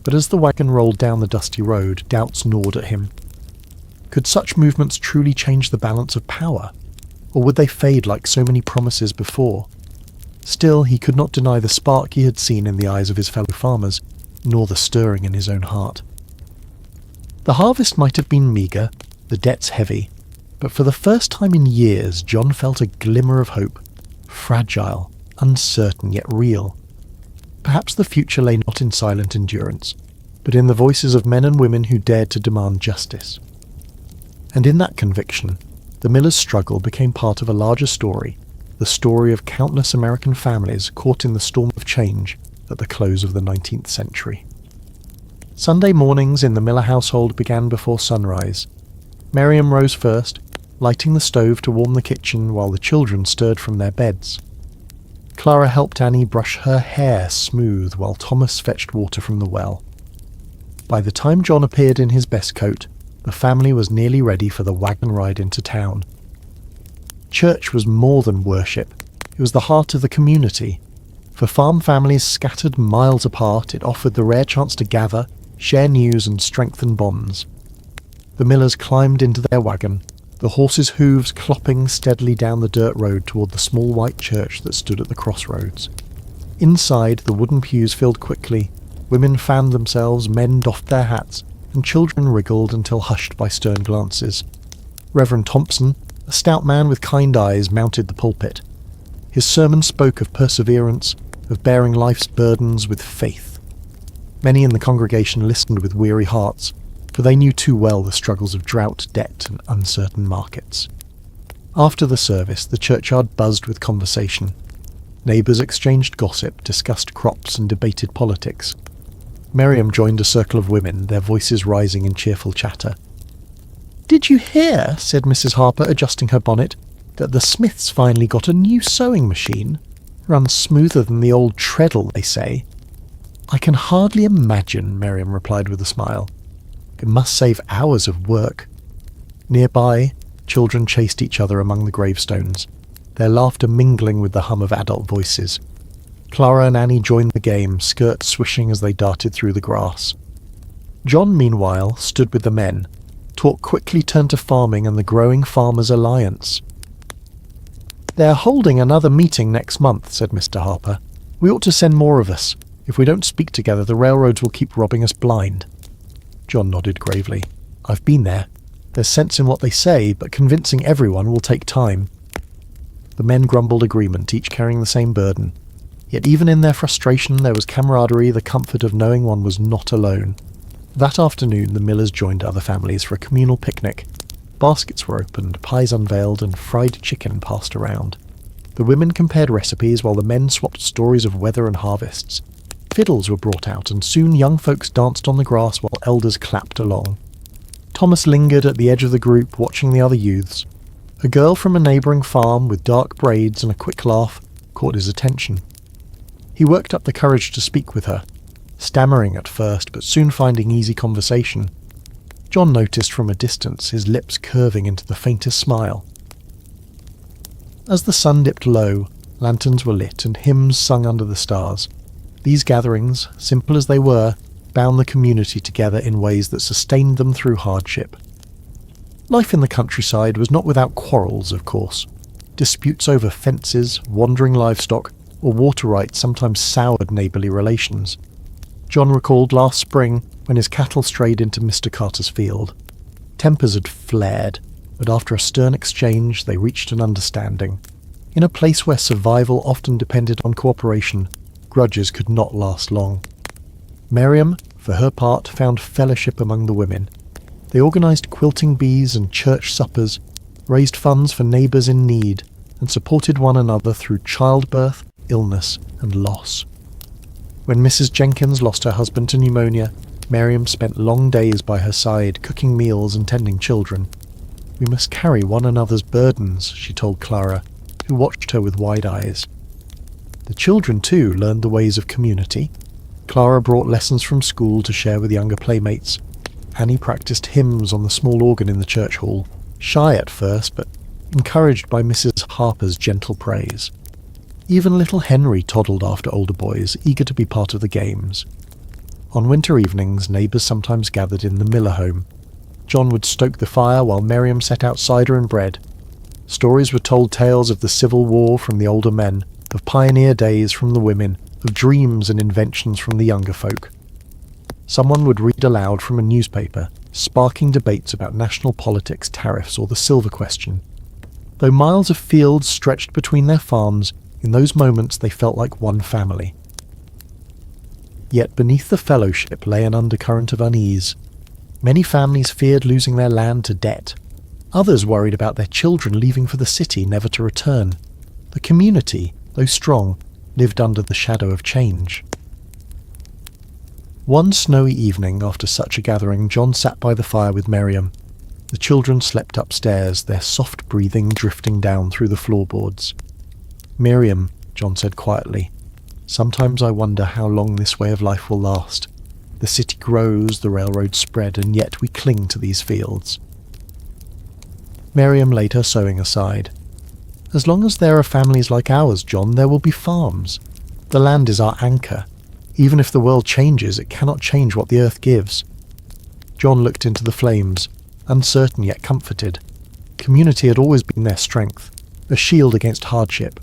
But as the wagon rolled down the dusty road, doubts gnawed at him. Could such movements truly change the balance of power? Or would they fade like so many promises before? Still, he could not deny the spark he had seen in the eyes of his fellow farmers, nor the stirring in his own heart. The harvest might have been meagre, the debts heavy, but for the first time in years John felt a glimmer of hope, fragile, uncertain yet real. Perhaps the future lay not in silent endurance, but in the voices of men and women who dared to demand justice. And in that conviction, the miller's struggle became part of a larger story, the story of countless American families caught in the storm of change at the close of the 19th century. Sunday mornings in the Miller household began before sunrise. Miriam rose first, lighting the stove to warm the kitchen while the children stirred from their beds. Clara helped Annie brush her hair smooth while Thomas fetched water from the well. By the time John appeared in his best coat, the family was nearly ready for the wagon ride into town. Church was more than worship. It was the heart of the community. For farm families scattered miles apart, it offered the rare chance to gather, share news and strengthen bonds. The Millers climbed into their wagon, the horses' hooves clopping steadily down the dirt road toward the small white church that stood at the crossroads. Inside, the wooden pews filled quickly, women fanned themselves, men doffed their hats, and children wriggled until hushed by stern glances. Reverend Thompson, a stout man with kind eyes, mounted the pulpit. His sermon spoke of perseverance, of bearing life's burdens with faith. Many in the congregation listened with weary hearts, for they knew too well the struggles of drought, debt, and uncertain markets. After the service, the churchyard buzzed with conversation. Neighbours exchanged gossip, discussed crops and debated politics. Miriam joined a circle of women, their voices rising in cheerful chatter. "Did you hear," said Mrs. Harper, adjusting her bonnet, "that the Smiths finally got a new sewing machine? Runs smoother than the old treadle, they say." "I can hardly imagine," Miriam replied with a smile. "It must save hours of work." Nearby, children chased each other among the gravestones, their laughter mingling with the hum of adult voices. Clara and Annie joined the game, skirts swishing as they darted through the grass. John, meanwhile, stood with the men. Talk quickly turned to farming and the growing Farmers' Alliance. "They're holding another meeting next month," said Mr. Harper. "We ought to send more of us. If we don't speak together, the railroads will keep robbing us blind." John nodded gravely. "I've been there. There's sense in what they say, but convincing everyone will take time." The men grumbled agreement, each carrying the same burden. Yet even in their frustration there was camaraderie, the comfort of knowing one was not alone. That afternoon the Millers joined other families for a communal picnic. Baskets were opened, pies unveiled, and fried chicken passed around. The women compared recipes while the men swapped stories of weather and harvests. Fiddles were brought out, and soon young folks danced on the grass while elders clapped along. Thomas lingered at the edge of the group, watching the other youths. A girl from a neighbouring farm, with dark braids and a quick laugh, caught his attention. He worked up the courage to speak with her, stammering at first, but soon finding easy conversation. John noticed from a distance his lips curving into the faintest smile. As the sun dipped low, lanterns were lit and hymns sung under the stars. These gatherings, simple as they were, bound the community together in ways that sustained them through hardship. Life in the countryside was not without quarrels, of course. Disputes over fences, wandering livestock, or water rights sometimes soured neighbourly relations. John recalled last spring when his cattle strayed into Mr. Carter's field. Tempers had flared, but after a stern exchange they reached an understanding. In a place where survival often depended on cooperation, grudges could not last long. Miriam, for her part, found fellowship among the women. They organised quilting bees and church suppers, raised funds for neighbours in need, and supported one another through childbirth, illness, and loss. When Mrs. Jenkins lost her husband to pneumonia, Miriam spent long days by her side, cooking meals and tending children. "We must carry one another's burdens," she told Clara, who watched her with wide eyes. The children, too, learned the ways of community. Clara brought lessons from school to share with younger playmates. Annie practiced hymns on the small organ in the church hall, shy at first, but encouraged by Mrs. Harper's gentle praise. Even little Henry toddled after older boys, eager to be part of the games. On winter evenings, neighbours sometimes gathered in the Miller home. John would stoke the fire while Miriam set out cider and bread. Stories were told, tales of the Civil War from the older men, of pioneer days from the women, of dreams and inventions from the younger folk. Someone would read aloud from a newspaper, sparking debates about national politics, tariffs, or the silver question. Though miles of fields stretched between their farms, in those moments they felt like one family. Yet beneath the fellowship lay an undercurrent of unease. Many families feared losing their land to debt. Others worried about their children leaving for the city, never to return. The community, though strong, lived under the shadow of change. One snowy evening after such a gathering, John sat by the fire with Miriam. The children slept upstairs, their soft breathing drifting down through the floorboards. "Miriam," John said quietly, "sometimes I wonder how long this way of life will last. The city grows, the railroads spread, and yet we cling to these fields." Miriam laid her sewing aside. "As long as there are families like ours, John, there will be farms. The land is our anchor. Even if the world changes, it cannot change what the earth gives." John looked into the flames, uncertain yet comforted. Community had always been their strength, a shield against hardship.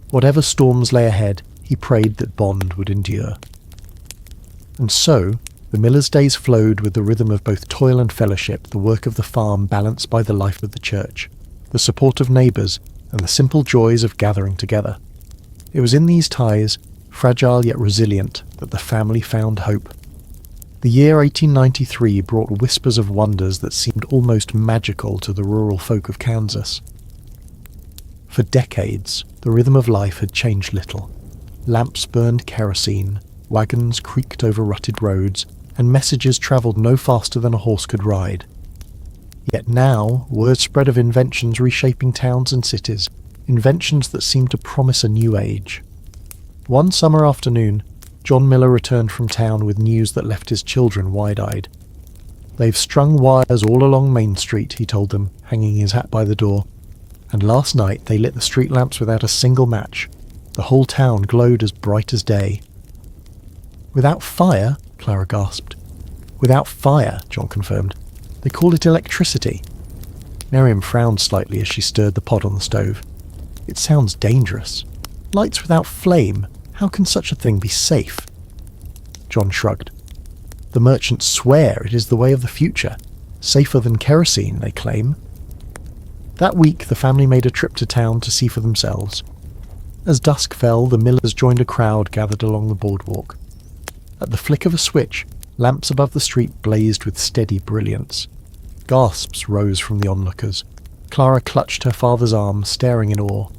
Whatever storms lay ahead, he prayed that bond would endure. And so, the miller's days flowed with the rhythm of both toil and fellowship, the work of the farm balanced by the life of the church, the support of neighbours, and the simple joys of gathering together. It was in these ties, fragile yet resilient, that the family found hope. The year 1893 brought whispers of wonders that seemed almost magical to the rural folk of Kansas. For decades, the rhythm of life had changed little. Lamps burned kerosene, wagons creaked over rutted roads, and messages travelled no faster than a horse could ride. Yet now, word spread of inventions reshaping towns and cities, inventions that seemed to promise a new age. One summer afternoon, John Miller returned from town with news that left his children wide-eyed. "They've strung wires all along Main Street," he told them, hanging his hat by the door. "And last night they lit the street lamps without a single match. The whole town glowed as bright as day." "Without fire?" Clara gasped. "Without fire," John confirmed. "They call it electricity." Miriam frowned slightly as she stirred the pot on the stove. "It sounds dangerous. Lights without flame, how can such a thing be safe?" John shrugged. "The merchants swear it is the way of the future. Safer than kerosene, they claim." That week the family made a trip to town to see for themselves. As dusk fell, the Millers joined a crowd gathered along the boardwalk. At the flick of a switch, lamps above the street blazed with steady brilliance. Gasps rose from the onlookers. Clara clutched her father's arm, staring in awe.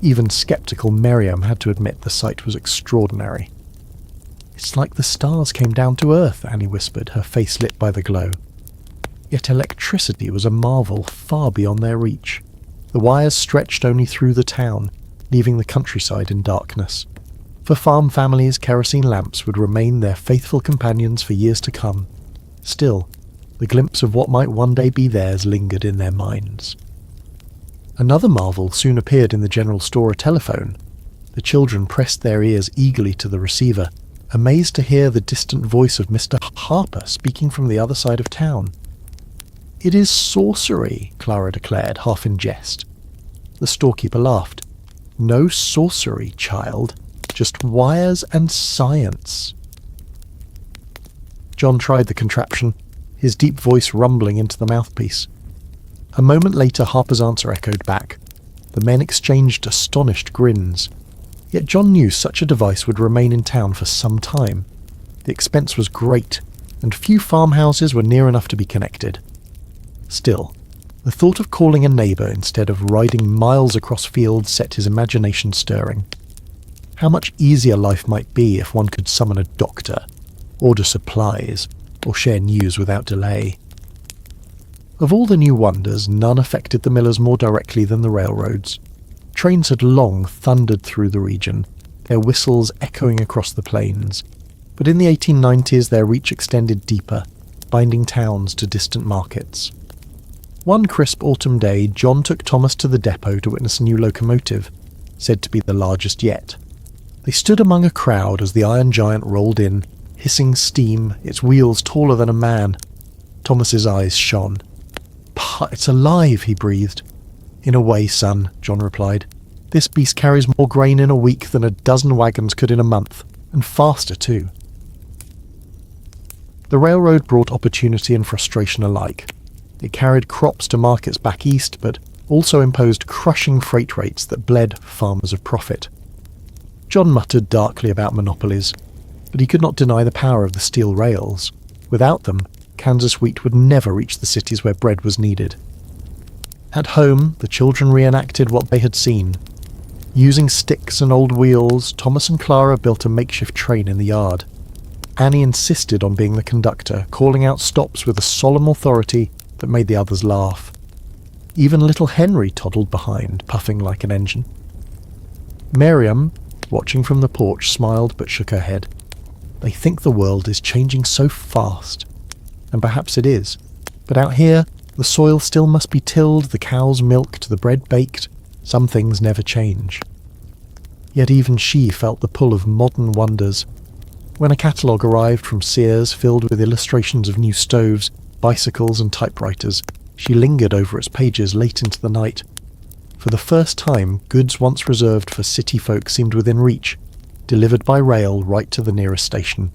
Even sceptical Miriam had to admit the sight was extraordinary. "It's like the stars came down to earth," Annie whispered, her face lit by the glow. Yet electricity was a marvel far beyond their reach. The wires stretched only through the town, leaving the countryside in darkness. For farm families, kerosene lamps would remain their faithful companions for years to come. Still, the glimpse of what might one day be theirs lingered in their minds. Another marvel soon appeared in the general store, a telephone. The children pressed their ears eagerly to the receiver, amazed to hear the distant voice of Mr. Harper speaking from the other side of town. "It is sorcery," Clara declared, half in jest. The storekeeper laughed. "No sorcery, child. Just wires and science." John tried the contraption, his deep voice rumbling into the mouthpiece. A moment later, Harper's answer echoed back. The men exchanged astonished grins. Yet John knew such a device would remain in town for some time. The expense was great, and few farmhouses were near enough to be connected. Still, the thought of calling a neighbour instead of riding miles across fields set his imagination stirring. How much easier life might be if one could summon a doctor, order supplies, or share news without delay. Of all the new wonders, none affected the Millers more directly than the railroads. Trains had long thundered through the region, their whistles echoing across the plains. But in the 1890s their reach extended deeper, binding towns to distant markets. One crisp autumn day, John took Thomas to the depot to witness a new locomotive, said to be the largest yet. They stood among a crowd as the iron giant rolled in, hissing steam, its wheels taller than a man. Thomas's eyes shone. "Pa, it's alive," he breathed. "In a way, son," John replied. "This beast carries more grain in a week than a dozen wagons could in a month, and faster too." The railroad brought opportunity and frustration alike. It carried crops to markets back east, but also imposed crushing freight rates that bled farmers of profit. John muttered darkly about monopolies, but he could not deny the power of the steel rails. Without them, Kansas wheat would never reach the cities where bread was needed. At home, the children reenacted what they had seen. Using sticks and old wheels, Thomas and Clara built a makeshift train in the yard. Annie insisted on being the conductor, calling out stops with a solemn authority that made the others laugh. Even little Henry toddled behind, puffing like an engine. Miriam, watching from the porch, smiled but shook her head. They think the world is changing so fast. And perhaps it is. But out here, the soil still must be tilled, the cows milked, the bread baked. Some things never change. Yet even she felt the pull of modern wonders. When a catalogue arrived from Sears filled with illustrations of new stoves, bicycles and typewriters, she lingered over its pages late into the night. For the first time, goods once reserved for city folk seemed within reach, delivered by rail right to the nearest station.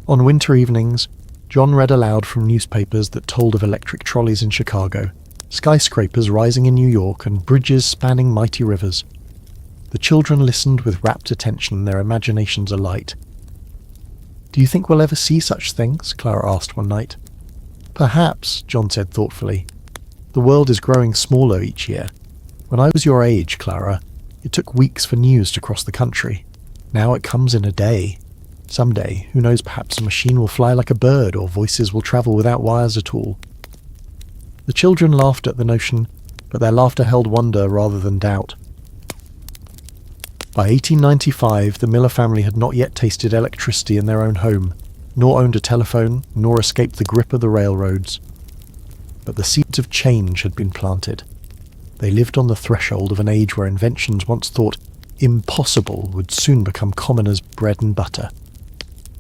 On winter evenings, John read aloud from newspapers that told of electric trolleys in Chicago, skyscrapers rising in New York, and bridges spanning mighty rivers. The children listened with rapt attention, their imaginations alight. "Do you think we'll ever see such things?" Clara asked one night. "Perhaps," John said thoughtfully. "The world is growing smaller each year. When I was your age, Clara, it took weeks for news to cross the country. Now it comes in a day. Someday, who knows, perhaps a machine will fly like a bird, or voices will travel without wires at all. The children laughed at the notion, but their laughter held wonder rather than doubt. By 1895, the Miller family had not yet tasted electricity in their own home, nor owned a telephone, nor escaped the grip of the railroads. But the seeds of change had been planted. They lived on the threshold of an age where inventions once thought impossible would soon become common as bread and butter.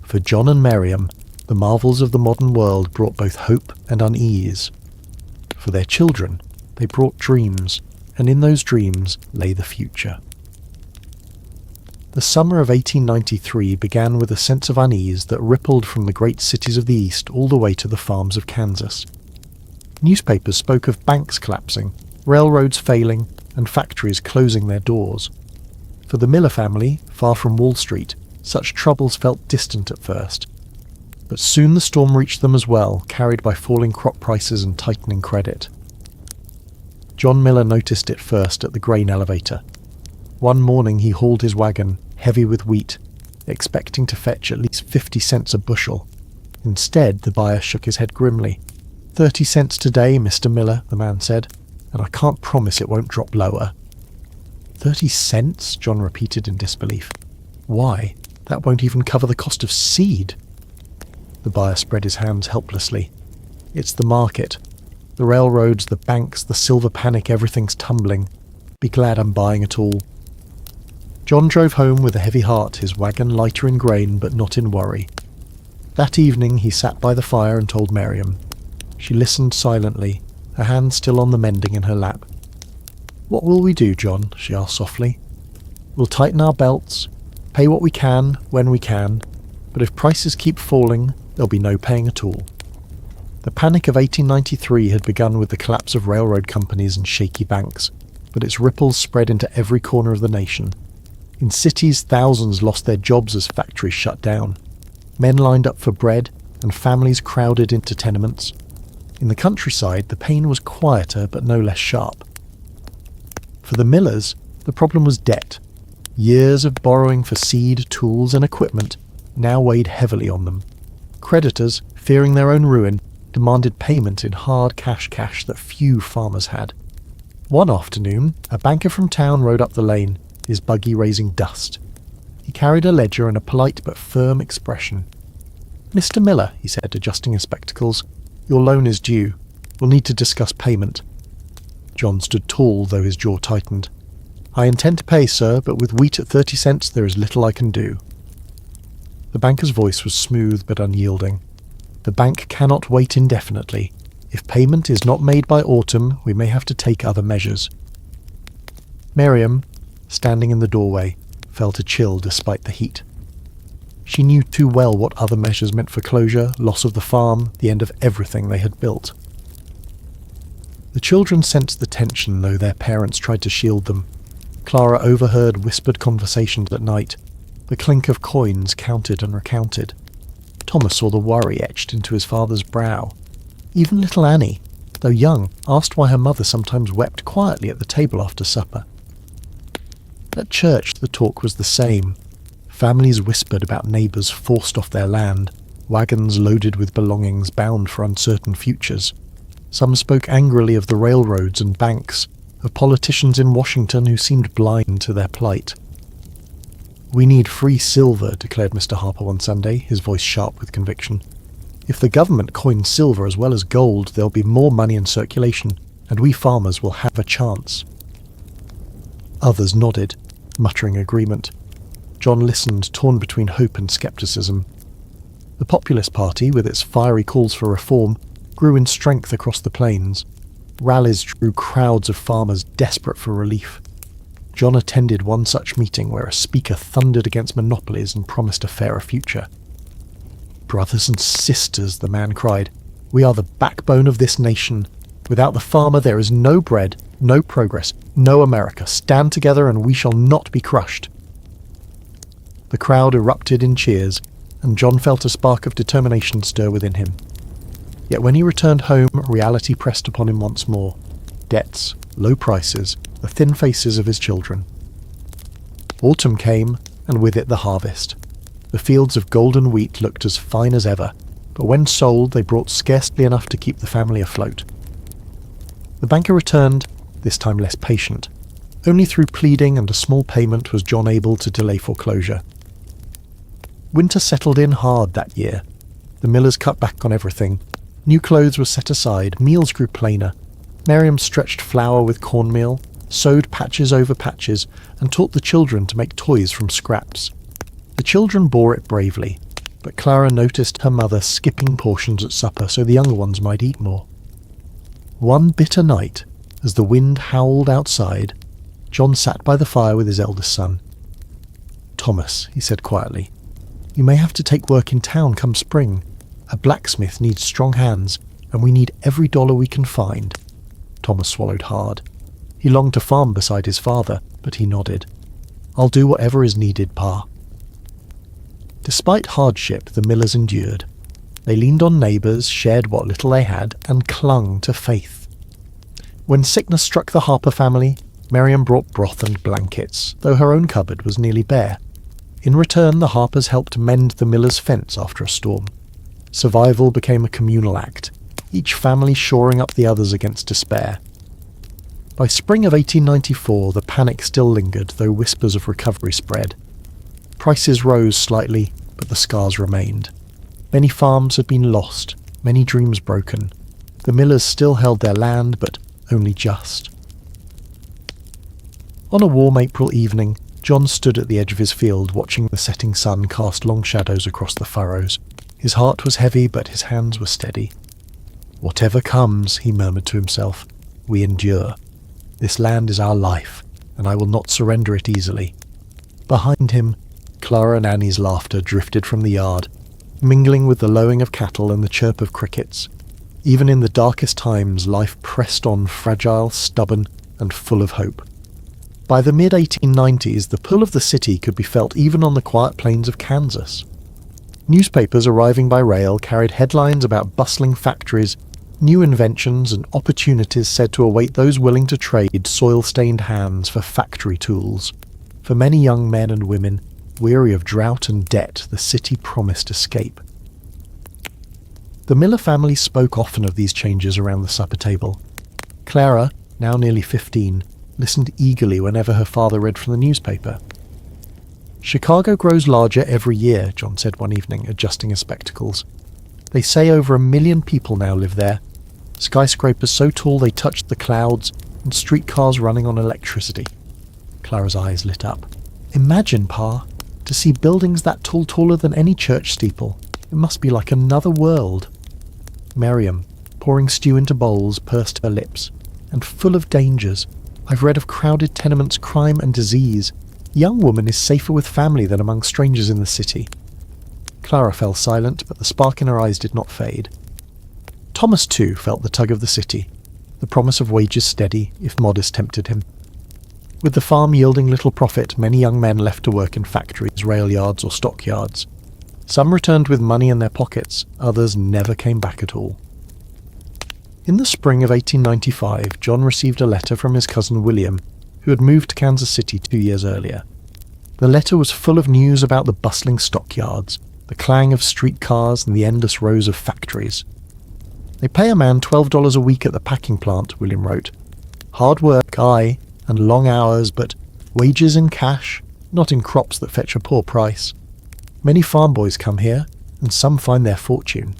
For John and Miriam, the marvels of the modern world brought both hope and unease. For their children, they brought dreams, and in those dreams lay the future. The summer of 1893 began with a sense of unease that rippled from the great cities of the East all the way to the farms of Kansas. Newspapers spoke of banks collapsing, railroads failing, and factories closing their doors. For the Miller family, far from Wall Street, such troubles felt distant at first. But soon the storm reached them as well, carried by falling crop prices and tightening credit. John Miller noticed it first at the grain elevator. One morning he hauled his wagon, heavy with wheat, expecting to fetch at least 50 cents a bushel. Instead, the buyer shook his head grimly. 30 cents today, Mr. Miller, the man said, and I can't promise it won't drop lower. 30 cents? John repeated in disbelief. Why? That won't even cover the cost of seed. The buyer spread his hands helplessly. It's the market. The railroads, the banks, the silver panic, everything's tumbling. Be glad I'm buying it all. John drove home with a heavy heart, his wagon lighter in grain but not in worry. That evening he sat by the fire and told Miriam. She listened silently, her hand still on the mending in her lap. What will we do, John? She asked softly. We'll tighten our belts, pay what we can, when we can, but if prices keep falling, there'll be no paying at all. The panic of 1893 had begun with the collapse of railroad companies and shaky banks, but its ripples spread into every corner of the nation. In cities, thousands lost their jobs as factories shut down. Men lined up for bread, and families crowded into tenements. In the countryside, the pain was quieter but no less sharp. For the Millers, the problem was debt. Years of borrowing for seed, tools, and equipment now weighed heavily on them. Creditors, fearing their own ruin, demanded payment in hard cash that few farmers had. One afternoon, a banker from town rode up the lane, his buggy raising dust. He carried a ledger and a polite but firm expression. "Mr. Miller," he said, adjusting his spectacles, "your loan is due. We'll need to discuss payment." John stood tall, though his jaw tightened. "I intend to pay, sir, but with wheat at 30 cents there is little I can do." The banker's voice was smooth but unyielding. "The bank cannot wait indefinitely. If payment is not made by autumn, we may have to take other measures." Miriam, standing in the doorway, felt a chill despite the heat. She knew too well what other measures meant for closure, loss of the farm, the end of everything they had built. The children sensed the tension, though their parents tried to shield them. Clara overheard whispered conversations at night, the clink of coins counted and recounted. Thomas saw the worry etched into his father's brow. Even little Annie, though young, asked why her mother sometimes wept quietly at the table after supper. At church, the talk was the same. Families whispered about neighbours forced off their land, wagons loaded with belongings bound for uncertain futures. Some spoke angrily of the railroads and banks, of politicians in Washington who seemed blind to their plight. "We need free silver," declared Mr. Harper one Sunday, his voice sharp with conviction. "If the government coins silver as well as gold, there'll be more money in circulation, and we farmers will have a chance." Others nodded, muttering agreement. John listened, torn between hope and scepticism. The Populist Party, with its fiery calls for reform, grew in strength across the plains. Rallies drew crowds of farmers desperate for relief. John attended one such meeting where a speaker thundered against monopolies and promised a fairer future. "Brothers and sisters," the man cried, "we are the backbone of this nation. Without the farmer there is no bread, no progress, no America. Stand together and we shall not be crushed." The crowd erupted in cheers, and John felt a spark of determination stir within him. Yet when he returned home, reality pressed upon him once more. Debts, low prices, the thin faces of his children. Autumn came, and with it the harvest. The fields of golden wheat looked as fine as ever, but when sold they brought scarcely enough to keep the family afloat. The banker returned, this time less patient. Only through pleading and a small payment was John able to delay foreclosure. Winter settled in hard that year. The millers cut back on everything. New clothes were set aside, meals grew plainer. Miriam stretched flour with cornmeal, sewed patches over patches, and taught the children to make toys from scraps. The children bore it bravely, but Clara noticed her mother skipping portions at supper so the younger ones might eat more. One bitter night, as the wind howled outside, John sat by the fire with his eldest son. "Thomas," he said quietly, "you may have to take work in town come spring. A blacksmith needs strong hands, and we need every dollar we can find." Thomas swallowed hard. He longed to farm beside his father, but he nodded. "I'll do whatever is needed, Pa." Despite hardship, the millers endured. They leaned on neighbours, shared what little they had, and clung to faith. When sickness struck the Harper family, Miriam brought broth and blankets, though her own cupboard was nearly bare. In return, the Harpers helped mend the miller's fence after a storm. Survival became a communal act, each family shoring up the others against despair. By spring of 1894, the panic still lingered, though whispers of recovery spread. Prices rose slightly, but the scars remained. Many farms had been lost, many dreams broken. The millers still held their land, but only just. On a warm April evening, John stood at the edge of his field, watching the setting sun cast long shadows across the furrows. His heart was heavy, but his hands were steady. "Whatever comes," he murmured to himself, "we endure. This land is our life, and I will not surrender it easily." Behind him, Clara and Annie's laughter drifted from the yard, mingling with the lowing of cattle and the chirp of crickets. Even in the darkest times, life pressed on, fragile, stubborn, and full of hope. By the mid-1890s, the pull of the city could be felt even on the quiet plains of Kansas. Newspapers arriving by rail carried headlines about bustling factories, new inventions, and opportunities said to await those willing to trade soil-stained hands for factory tools. For many young men and women, weary of drought and debt, the city promised escape. The Miller family spoke often of these changes around the supper table. Clara, now nearly 15, listened eagerly whenever her father read from the newspaper. "Chicago grows larger every year," John said one evening, adjusting his spectacles. "They say over 1 million people now live there. Skyscrapers so tall they touched the clouds, and streetcars running on electricity." Clara's eyes lit up. "Imagine, Pa, to see buildings that tall, taller than any church steeple. It must be like another world." Miriam, pouring stew into bowls, pursed her lips. "And full of dangers. I've read of crowded tenements, crime and disease. A young woman is safer with family than among strangers in the city." Clara fell silent, but the spark in her eyes did not fade. Thomas, too, felt the tug of the city. The promise of wages steady, if modest, tempted him. With the farm yielding little profit, many young men left to work in factories, rail yards or stockyards. Some returned with money in their pockets, others never came back at all. In the spring of 1895, John received a letter from his cousin William, who had moved to Kansas City 2 years earlier. The letter was full of news about the bustling stockyards, the clang of streetcars, and the endless rows of factories. "They pay a man $12 a week at the packing plant," William wrote. "Hard work, aye, and long hours, but wages in cash, not in crops that fetch a poor price. Many farm boys come here, and some find their fortune."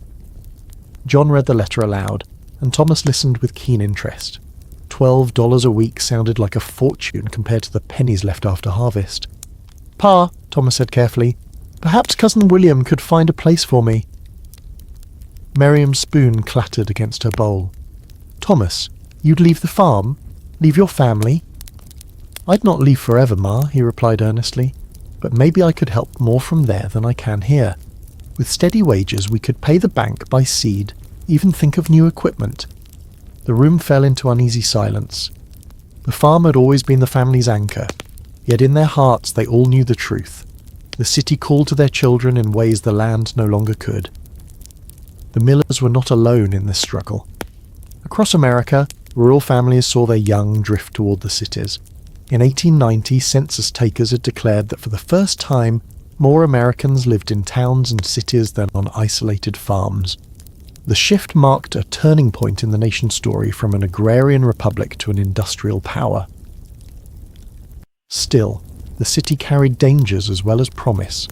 John read the letter aloud, and Thomas listened with keen interest. $12 a week sounded like a fortune compared to the pennies left after harvest. "Pa," Thomas said carefully, "perhaps Cousin William could find a place for me." Miriam's spoon clattered against her bowl. "Thomas, you'd leave the farm? Leave your family?" "I'd not leave forever, Ma," he replied earnestly, "but maybe I could help more from there than I can here. With steady wages we could pay the bank, buy seed, even think of new equipment." The room fell into uneasy silence. The farm had always been the family's anchor, yet in their hearts they all knew the truth. The city called to their children in ways the land no longer could. The Millers were not alone in this struggle. Across America, rural families saw their young drift toward the cities. In 1890, census takers had declared that for the first time, more Americans lived in towns and cities than on isolated farms. The shift marked a turning point in the nation's story from an agrarian republic to an industrial power. Still, the city carried dangers as well as promise.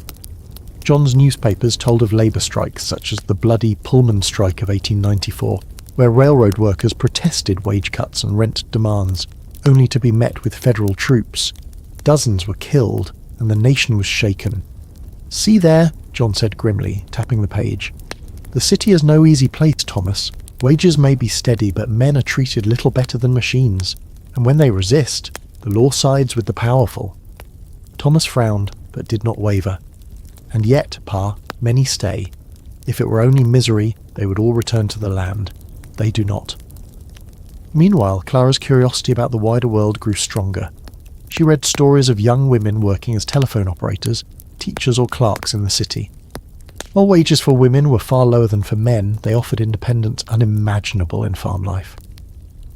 John's newspapers told of labour strikes such as the bloody Pullman strike of 1894, where railroad workers protested wage cuts and rent demands, only to be met with federal troops. Dozens were killed, and the nation was shaken. "See there," John said grimly, tapping the page. "The city is no easy place, Thomas. Wages may be steady, but men are treated little better than machines, and when they resist, the law sides with the powerful." Thomas frowned, but did not waver. "And yet, Pa, many stay. If it were only misery, they would all return to the land. They do not." Meanwhile, Clara's curiosity about the wider world grew stronger. She read stories of young women working as telephone operators, teachers or clerks in the city. While wages for women were far lower than for men, they offered independence unimaginable in farm life.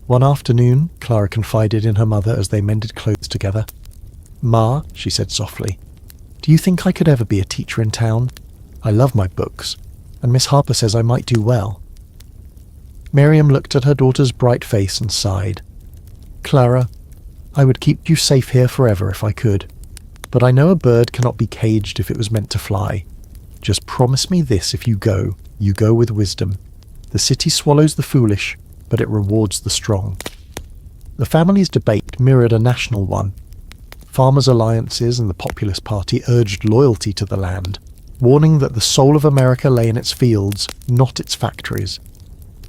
One afternoon, Clara confided in her mother as they mended clothes together. "Ma," she said softly, "do you think I could ever be a teacher in town? I love my books, and Miss Harper says I might do well." Miriam looked at her daughter's bright face and sighed. "Clara, I would keep you safe here forever if I could, but I know a bird cannot be caged if it was meant to fly. Just promise me this: if you go with wisdom. The city swallows the foolish, but it rewards the strong." The family's debate mirrored a national one. Farmers' alliances and the Populist Party urged loyalty to the land, warning that the soul of America lay in its fields, not its factories.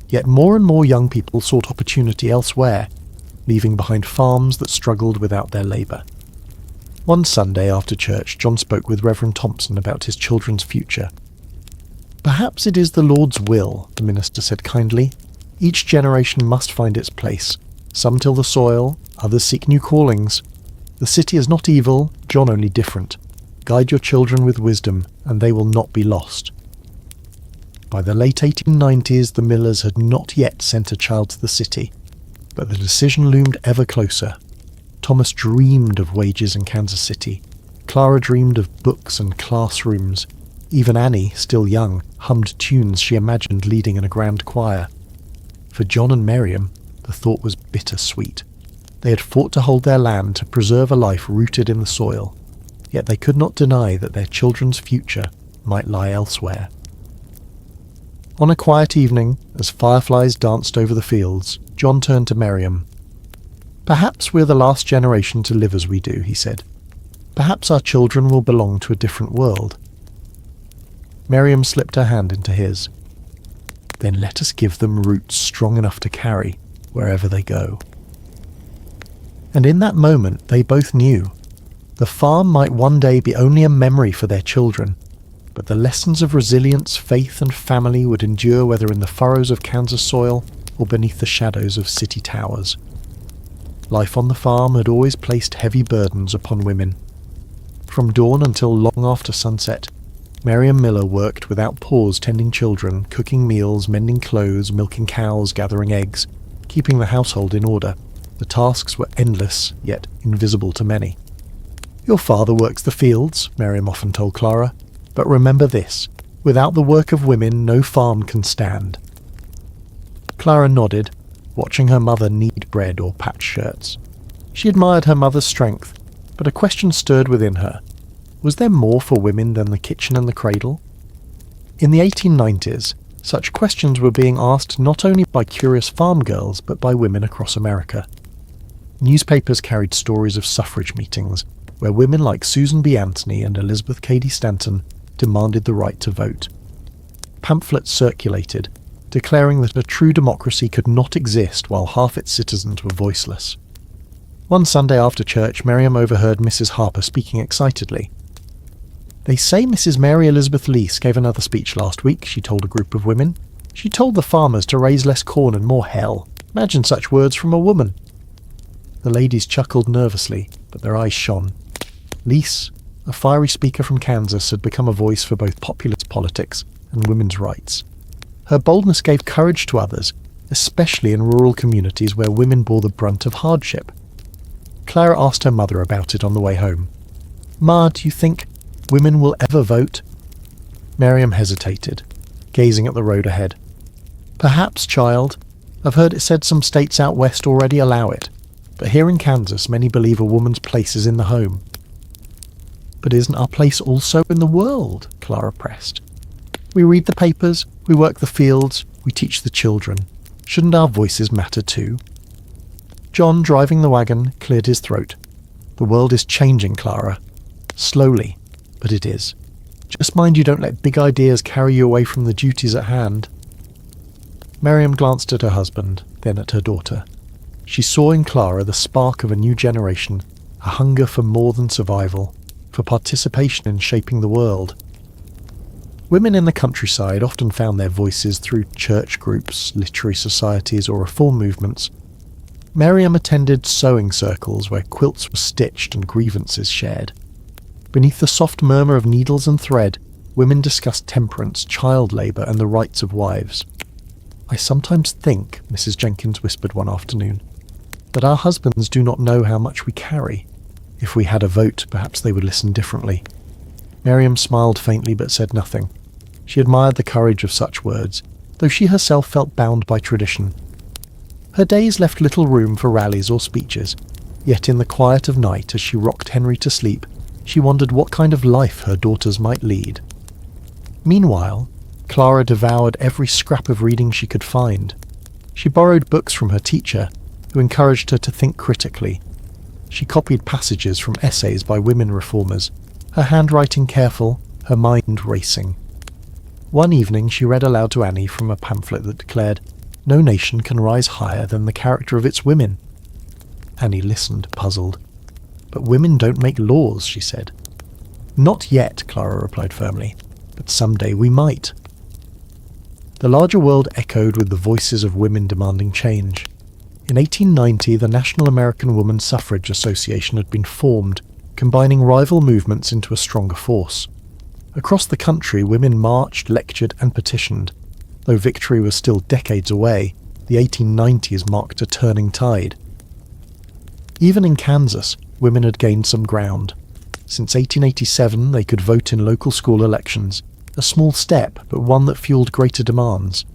Yet more and more young people sought opportunity elsewhere, leaving behind farms that struggled without their labour. One Sunday after church, John spoke with Reverend Thompson about his children's future. "Perhaps it is the Lord's will," the minister said kindly. "Each generation must find its place. Some till the soil, others seek new callings. The city is not evil, John only different. Guide your children with wisdom, and they will not be lost." By the late 1890s, the Millers had not yet sent a child to the city, but the decision loomed ever closer. Thomas dreamed of wages in Kansas City. Clara dreamed of books and classrooms. Even Annie, still young, hummed tunes she imagined leading in a grand choir. For John and Miriam, the thought was bittersweet. They had fought to hold their land, to preserve a life rooted in the soil, yet they could not deny that their children's future might lie elsewhere. On a quiet evening, as fireflies danced over the fields, John turned to Miriam. "Perhaps we're the last generation to live as we do," he said. "Perhaps our children will belong to a different world." Miriam slipped her hand into his. "Then let us give them roots strong enough to carry wherever they go." And in that moment they both knew. The farm might one day be only a memory for their children, but the lessons of resilience, faith and family would endure whether in the furrows of Kansas soil or beneath the shadows of city towers. Life on the farm had always placed heavy burdens upon women. From dawn until long after sunset, Miriam Miller worked without pause, tending children, cooking meals, mending clothes, milking cows, gathering eggs, keeping the household in order. The tasks were endless, yet invisible to many. "Your father works the fields," Miriam often told Clara, "but remember this: without the work of women, no farm can stand." Clara nodded, watching her mother knead bread or patch shirts. She admired her mother's strength, but a question stirred within her. Was there more for women than the kitchen and the cradle? In the 1890s, such questions were being asked not only by curious farm girls, but by women across America. Newspapers carried stories of suffrage meetings, where women like Susan B. Anthony and Elizabeth Cady Stanton demanded the right to vote. Pamphlets circulated, declaring that a true democracy could not exist while half its citizens were voiceless. One Sunday after church, Miriam overheard Mrs. Harper speaking excitedly. "They say Mrs. Mary Elizabeth Lease gave another speech last week," she told a group of women. "She told the farmers to raise less corn and more hell. Imagine such words from a woman." The ladies chuckled nervously, but their eyes shone. Lease, a fiery speaker from Kansas, had become a voice for both populist politics and women's rights. Her boldness gave courage to others, especially in rural communities where women bore the brunt of hardship. Clara asked her mother about it on the way home. "Ma, do you think women will ever vote?" Miriam hesitated, gazing at the road ahead. "Perhaps, child. I've heard it said some states out west already allow it, but here in Kansas many believe a woman's place is in the home." "But isn't our place also in the world?" Clara pressed. "We read the papers, we work the fields, we teach the children. Shouldn't our voices matter too?" John, driving the wagon, cleared his throat. "The world is changing, Clara. Slowly, but it is. Just mind you don't let big ideas carry you away from the duties at hand." Miriam glanced at her husband, then at her daughter. She saw in Clara the spark of a new generation, a hunger for more than survival, for participation in shaping the world. Women in the countryside often found their voices through church groups, literary societies, or reform movements. Miriam attended sewing circles where quilts were stitched and grievances shared. Beneath the soft murmur of needles and thread, women discussed temperance, child labour, and the rights of wives. "I sometimes think," Mrs. Jenkins whispered one afternoon, "that our husbands do not know how much we carry. If we had a vote, perhaps they would listen differently." Miriam smiled faintly but said nothing. She admired the courage of such words, though she herself felt bound by tradition. Her days left little room for rallies or speeches, yet in the quiet of night as she rocked Henry to sleep, she wondered what kind of life her daughters might lead. Meanwhile, Clara devoured every scrap of reading she could find. She borrowed books from her teacher, who encouraged her to think critically. She copied passages from essays by women reformers, her handwriting careful, her mind racing. One evening she read aloud to Annie from a pamphlet that declared, "No nation can rise higher than the character of its women." Annie listened, puzzled. "But women don't make laws," she said. "Not yet," Clara replied firmly, "but someday we might." The larger world echoed with the voices of women demanding change. In 1890, the National American Woman Suffrage Association had been formed, combining rival movements into a stronger force. Across the country, women marched, lectured, and petitioned. Though victory was still decades away, the 1890s marked a turning tide. Even in Kansas, women had gained some ground. Since 1887, they could vote in local school elections, a small step, but one that fueled greater demands.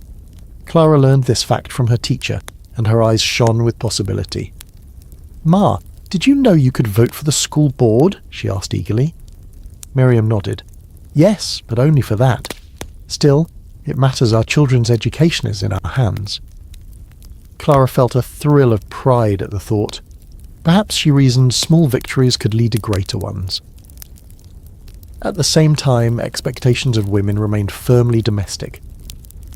Clara learned this fact from her teacher, and her eyes shone with possibility. "Ma, did you know you could vote for the school board?" she asked eagerly. Miriam nodded. "Yes, but only for that. Still, it matters our children's education is in our hands." Clara felt a thrill of pride at the thought. Perhaps, she reasoned, small victories could lead to greater ones. At the same time, expectations of women remained firmly domestic.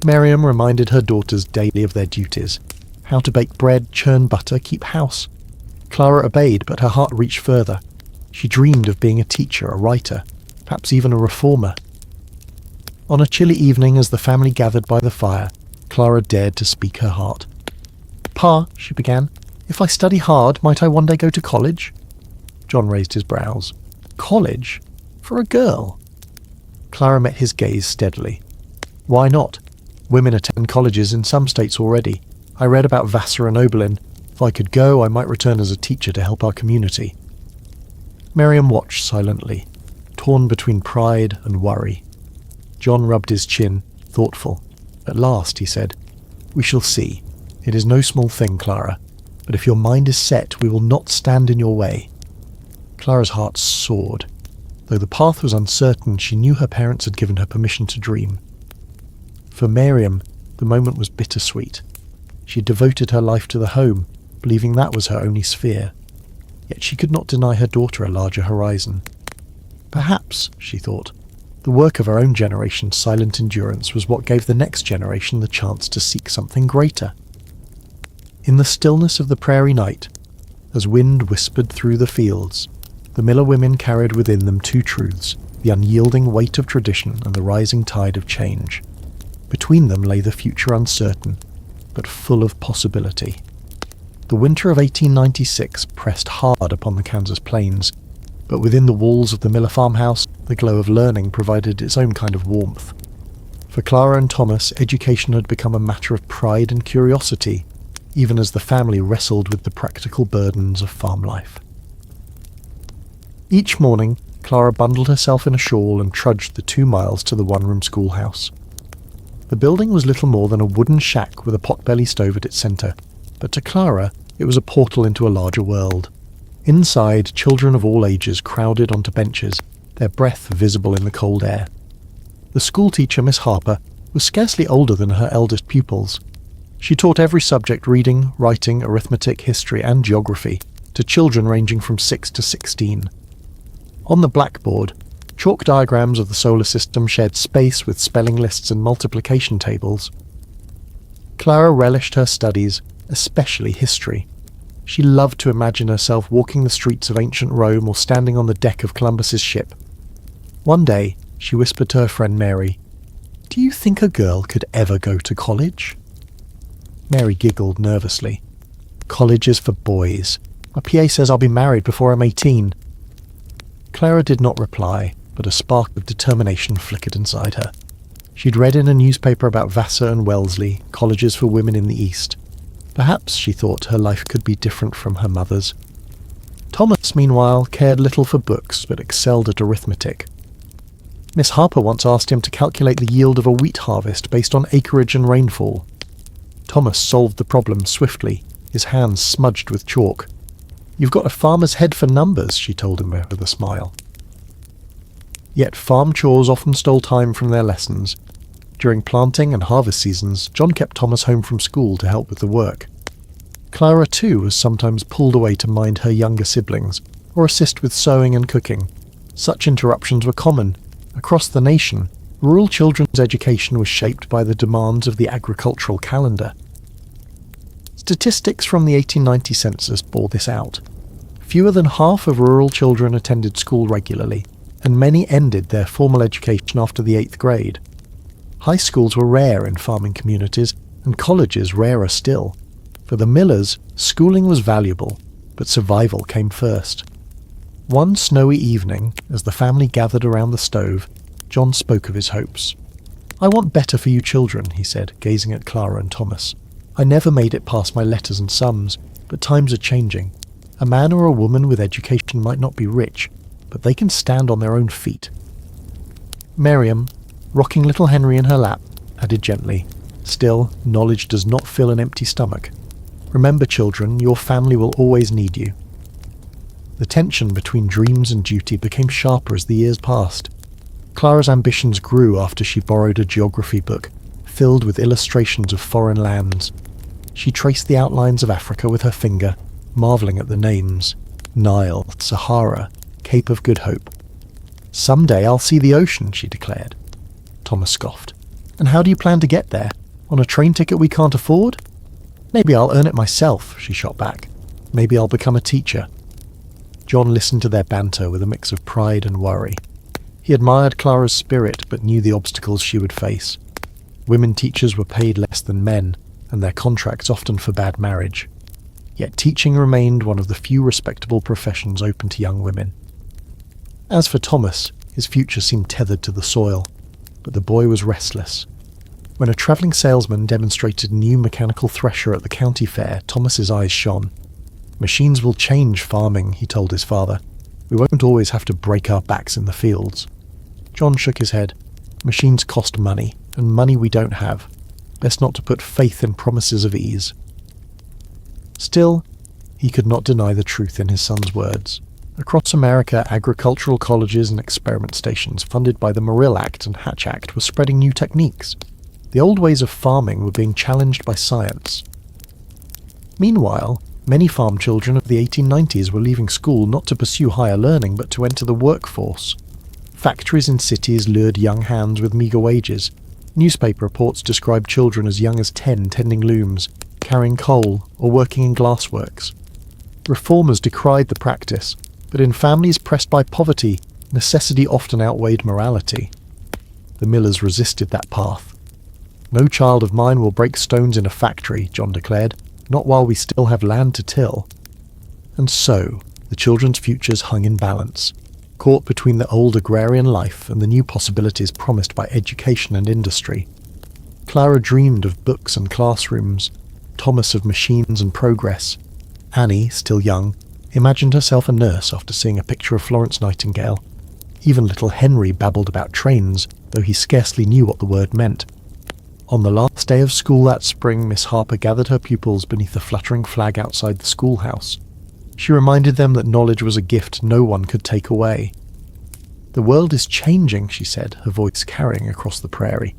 Miriam reminded her daughters daily of their duties. How to bake bread, churn butter, keep house. Clara obeyed, but her heart reached further. She dreamed of being a teacher, a writer, perhaps even a reformer. On a chilly evening, as the family gathered by the fire, Clara dared to speak her heart. "Pa," she began, "if I study hard, might I one day go to college?" John raised his brows. "College? For a girl?" Clara met his gaze steadily. "Why not? Women attend colleges in some states already. I read about Vassar and Oberlin. If I could go, I might return as a teacher to help our community." Miriam watched silently, torn between pride and worry. John rubbed his chin, thoughtful. At last, he said, "We shall see. It is no small thing, Clara, but if your mind is set, we will not stand in your way." Clara's heart soared. Though the path was uncertain, she knew her parents had given her permission to dream. For Miriam, the moment was bittersweet. She had devoted her life to the home, believing that was her only sphere. Yet she could not deny her daughter a larger horizon. Perhaps, she thought, the work of her own generation's silent endurance was what gave the next generation the chance to seek something greater. In the stillness of the prairie night, as wind whispered through the fields, the Miller women carried within them two truths, the unyielding weight of tradition and the rising tide of change. Between them lay the future uncertain, but full of possibility. The winter of 1896 pressed hard upon the Kansas plains, but within the walls of the Miller farmhouse, the glow of learning provided its own kind of warmth. For Clara and Thomas, education had become a matter of pride and curiosity, even as the family wrestled with the practical burdens of farm life. Each morning, Clara bundled herself in a shawl and trudged the 2 miles to the one-room schoolhouse. The building was little more than a wooden shack with a potbelly stove at its centre, but to Clara it was a portal into a larger world. Inside, children of all ages crowded onto benches, their breath visible in the cold air. The schoolteacher, Miss Harper, was scarcely older than her eldest pupils. She taught every subject, reading, writing, arithmetic, history and geography, to children ranging from 6 to 16. On the blackboard, chalk diagrams of the solar system shared space with spelling lists and multiplication tables. Clara relished her studies, especially history. She loved to imagine herself walking the streets of ancient Rome or standing on the deck of Columbus's ship. One day, she whispered to her friend Mary, "Do you think a girl could ever go to college?" Mary giggled nervously. "College is for boys. My PA says I'll be married before I'm 18. Clara did not reply, but a spark of determination flickered inside her. She'd read in a newspaper about Vassar and Wellesley, colleges for women in the East. Perhaps, she thought, her life could be different from her mother's. Thomas, meanwhile, cared little for books, but excelled at arithmetic. Miss Harper once asked him to calculate the yield of a wheat harvest based on acreage and rainfall. Thomas solved the problem swiftly, his hands smudged with chalk. "You've got a farmer's head for numbers," she told him with a smile. Yet farm chores often stole time from their lessons. During planting and harvest seasons, John kept Thomas home from school to help with the work. Clara, too, was sometimes pulled away to mind her younger siblings, or assist with sewing and cooking. Such interruptions were common. Across the nation, rural children's education was shaped by the demands of the agricultural calendar. Statistics from the 1890 census bore this out. Fewer than half of rural children attended school regularly, and many ended their formal education after the 8th grade. High schools were rare in farming communities, and colleges rarer still. For the Millers, schooling was valuable, but survival came first. One snowy evening, as the family gathered around the stove, John spoke of his hopes. "I want better for you children," he said, gazing at Clara and Thomas. "I never made it past my letters and sums, but times are changing. A man or a woman with education might not be rich, but they can stand on their own feet." Miriam, rocking little Henry in her lap, added gently, "Still, knowledge does not fill an empty stomach. Remember, children, your family will always need you." The tension between dreams and duty became sharper as the years passed. Clara's ambitions grew after she borrowed a geography book, filled with illustrations of foreign lands. She traced the outlines of Africa with her finger, marvelling at the names: Nile, Sahara, Cape of Good Hope. "Someday I'll see the ocean," she declared. Thomas scoffed. "And how do you plan to get there? On a train ticket we can't afford?" "Maybe I'll earn it myself," she shot back. "Maybe I'll become a teacher." John listened to their banter with a mix of pride and worry. He admired Clara's spirit, but knew the obstacles she would face. Women teachers were paid less than men, and their contracts often forbade marriage. Yet teaching remained one of the few respectable professions open to young women. As for Thomas, his future seemed tethered to the soil, but the boy was restless. When a travelling salesman demonstrated a new mechanical thresher at the county fair, Thomas's eyes shone. "Machines will change farming," he told his father. "We won't always have to break our backs in the fields." John shook his head. "Machines cost money, and money we don't have. Best not to put faith in promises of ease." Still, he could not deny the truth in his son's words. Across America, agricultural colleges and experiment stations funded by the Morrill Act and Hatch Act were spreading new techniques. The old ways of farming were being challenged by science. Meanwhile, many farm children of the 1890s were leaving school not to pursue higher learning but to enter the workforce. Factories in cities lured young hands with meagre wages. Newspaper reports described children as young as 10 tending looms, carrying coal, or working in glassworks. Reformers decried the practice, but in families pressed by poverty, necessity often outweighed morality. The Millers resisted that path. "No child of mine will break stones in a factory," John declared, "not while we still have land to till." And so, the children's futures hung in balance. caught between the old agrarian life and the new possibilities promised by education and industry. Clara dreamed of books and classrooms, Thomas of machines and progress. Annie, still young, imagined herself a nurse after seeing a picture of Florence Nightingale. Even little Henry babbled about trains, though he scarcely knew what the word meant. On the last day of school that spring, Miss Harper gathered her pupils beneath the fluttering flag outside the schoolhouse. She reminded them that knowledge was a gift no one could take away. "The world is changing," she said, her voice carrying across the prairie.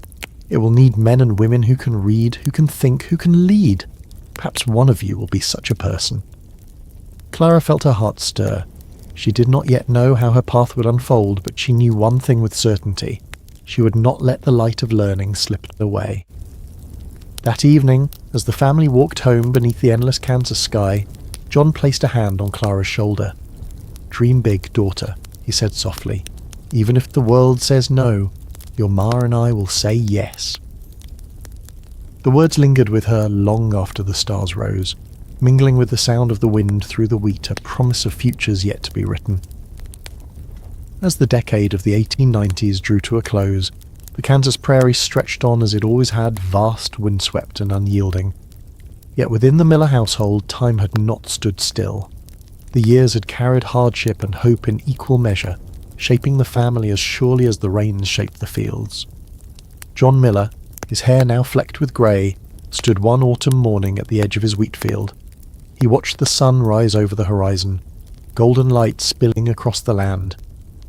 "It will need men and women who can read, who can think, who can lead. Perhaps one of you will be such a person." Clara felt her heart stir. She did not yet know how her path would unfold, but she knew one thing with certainty. She would not let the light of learning slip away. That evening, as the family walked home beneath the endless Kansas sky, John placed a hand on Clara's shoulder. "Dream big, daughter," he said softly. "Even if the world says no, your ma and I will say yes." The words lingered with her long after the stars rose, mingling with the sound of the wind through the wheat, a promise of futures yet to be written. As the decade of the 1890s drew to a close, the Kansas prairie stretched on as it always had, vast, windswept and unyielding. Yet within the Miller household, time had not stood still. The years had carried hardship and hope in equal measure, shaping the family as surely as the rains shaped the fields. John Miller, his hair now flecked with grey, stood one autumn morning at the edge of his wheat field. He watched the sun rise over the horizon, golden light spilling across the land.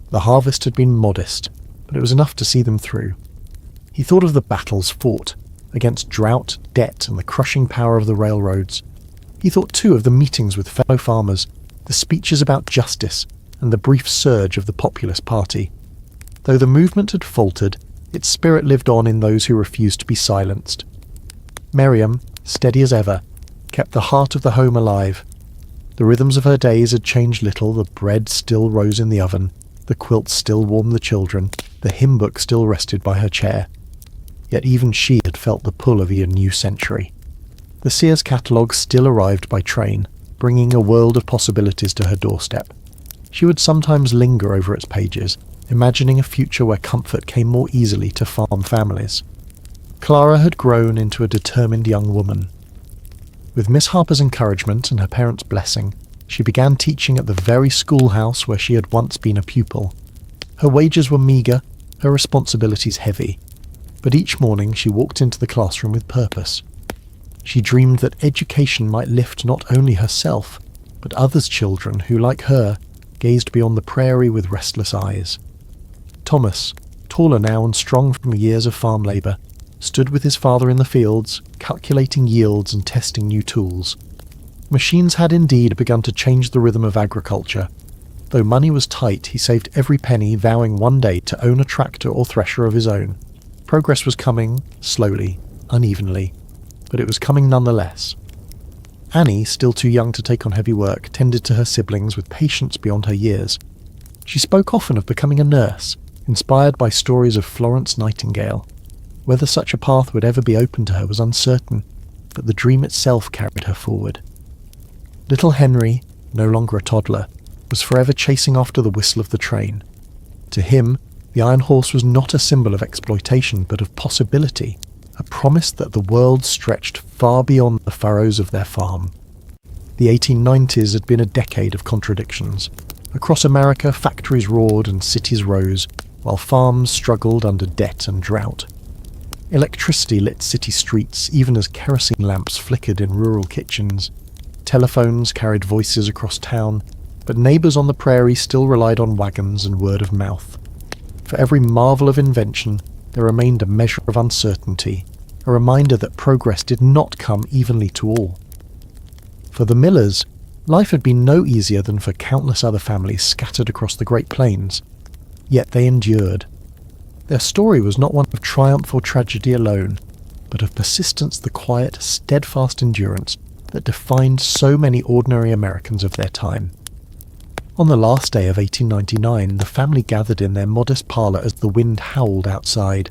The harvest had been modest, but it was enough to see them through. He thought of the battles fought against drought, debt, and the crushing power of the railroads. He thought too of the meetings with fellow farmers, the speeches about justice, and the brief surge of the Populist party. Though the movement had faltered, its spirit lived on in those who refused to be silenced. Miriam, steady as ever, kept the heart of the home alive. The rhythms of her days had changed little. The bread still rose in the oven, the quilt still warmed the children, the hymn book still rested by her chair. Yet even she had felt the pull of a new century. The Sears catalogue still arrived by train, bringing a world of possibilities to her doorstep. She would sometimes linger over its pages, imagining a future where comfort came more easily to farm families. Clara had grown into a determined young woman. With Miss Harper's encouragement and her parents' blessing, she began teaching at the very schoolhouse where she had once been a pupil. Her wages were meagre, her responsibilities heavy, but each morning she walked into the classroom with purpose. She dreamed that education might lift not only herself, but others' children who, like her, gazed beyond the prairie with restless eyes. Thomas, taller now and strong from years of farm labour, stood with his father in the fields, calculating yields and testing new tools. Machines had indeed begun to change the rhythm of agriculture. Though money was tight, he saved every penny, vowing one day to own a tractor or thresher of his own. Progress was coming, slowly, unevenly, but it was coming nonetheless. Annie, still too young to take on heavy work, tended to her siblings with patience beyond her years. She spoke often of becoming a nurse, inspired by stories of Florence Nightingale. Whether such a path would ever be open to her was uncertain, but the dream itself carried her forward. Little Henry, no longer a toddler, was forever chasing after the whistle of the train. To him, the iron horse was not a symbol of exploitation, but of possibility, a promise that the world stretched far beyond the furrows of their farm. The 1890s had been a decade of contradictions. Across America, factories roared and cities rose, while farms struggled under debt and drought. Electricity lit city streets, even as kerosene lamps flickered in rural kitchens. Telephones carried voices across town, but neighbours on the prairie still relied on wagons and word of mouth. For every marvel of invention, there remained a measure of uncertainty, a reminder that progress did not come evenly to all. For the Millers, life had been no easier than for countless other families scattered across the Great Plains. Yet they endured. Their story was not one of triumph or tragedy alone, but of persistence, the quiet, steadfast endurance that defined so many ordinary Americans of their time. On the last day of 1899, the family gathered in their modest parlour as the wind howled outside.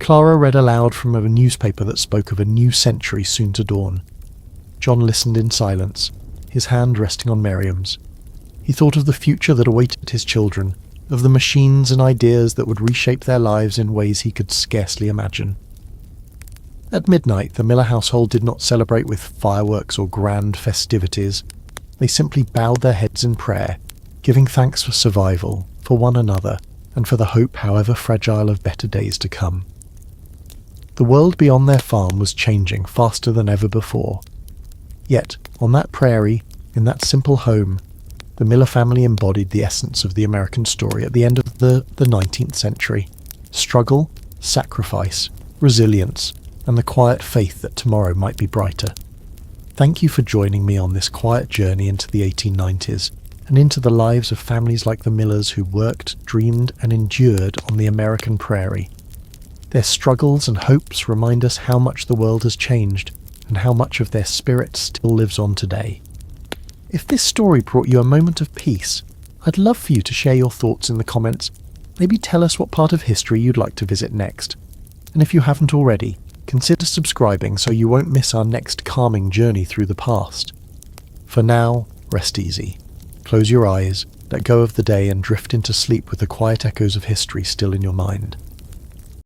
Clara read aloud from a newspaper that spoke of a new century soon to dawn. John listened in silence, his hand resting on Miriam's. He thought of the future that awaited his children, of the machines and ideas that would reshape their lives in ways he could scarcely imagine. At midnight, the Miller household did not celebrate with fireworks or grand festivities. They simply bowed their heads in prayer, giving thanks for survival, for one another, and for the hope, however fragile, of better days to come. The world beyond their farm was changing faster than ever before. Yet, on that prairie, in that simple home, the Miller family embodied the essence of the American story at the end of the 19th century. Struggle, sacrifice, resilience, and the quiet faith that tomorrow might be brighter. Thank you for joining me on this quiet journey into the 1890s and into the lives of families like the Millers who worked, dreamed, and endured on the American prairie. Their struggles and hopes remind us how much the world has changed and how much of their spirit still lives on today. If this story brought you a moment of peace, I'd love for you to share your thoughts in the comments. Maybe tell us what part of history you'd like to visit next. And if you haven't already, consider subscribing so you won't miss our next calming journey through the past. For now, rest easy. Close your eyes, let go of the day and drift into sleep with the quiet echoes of history still in your mind.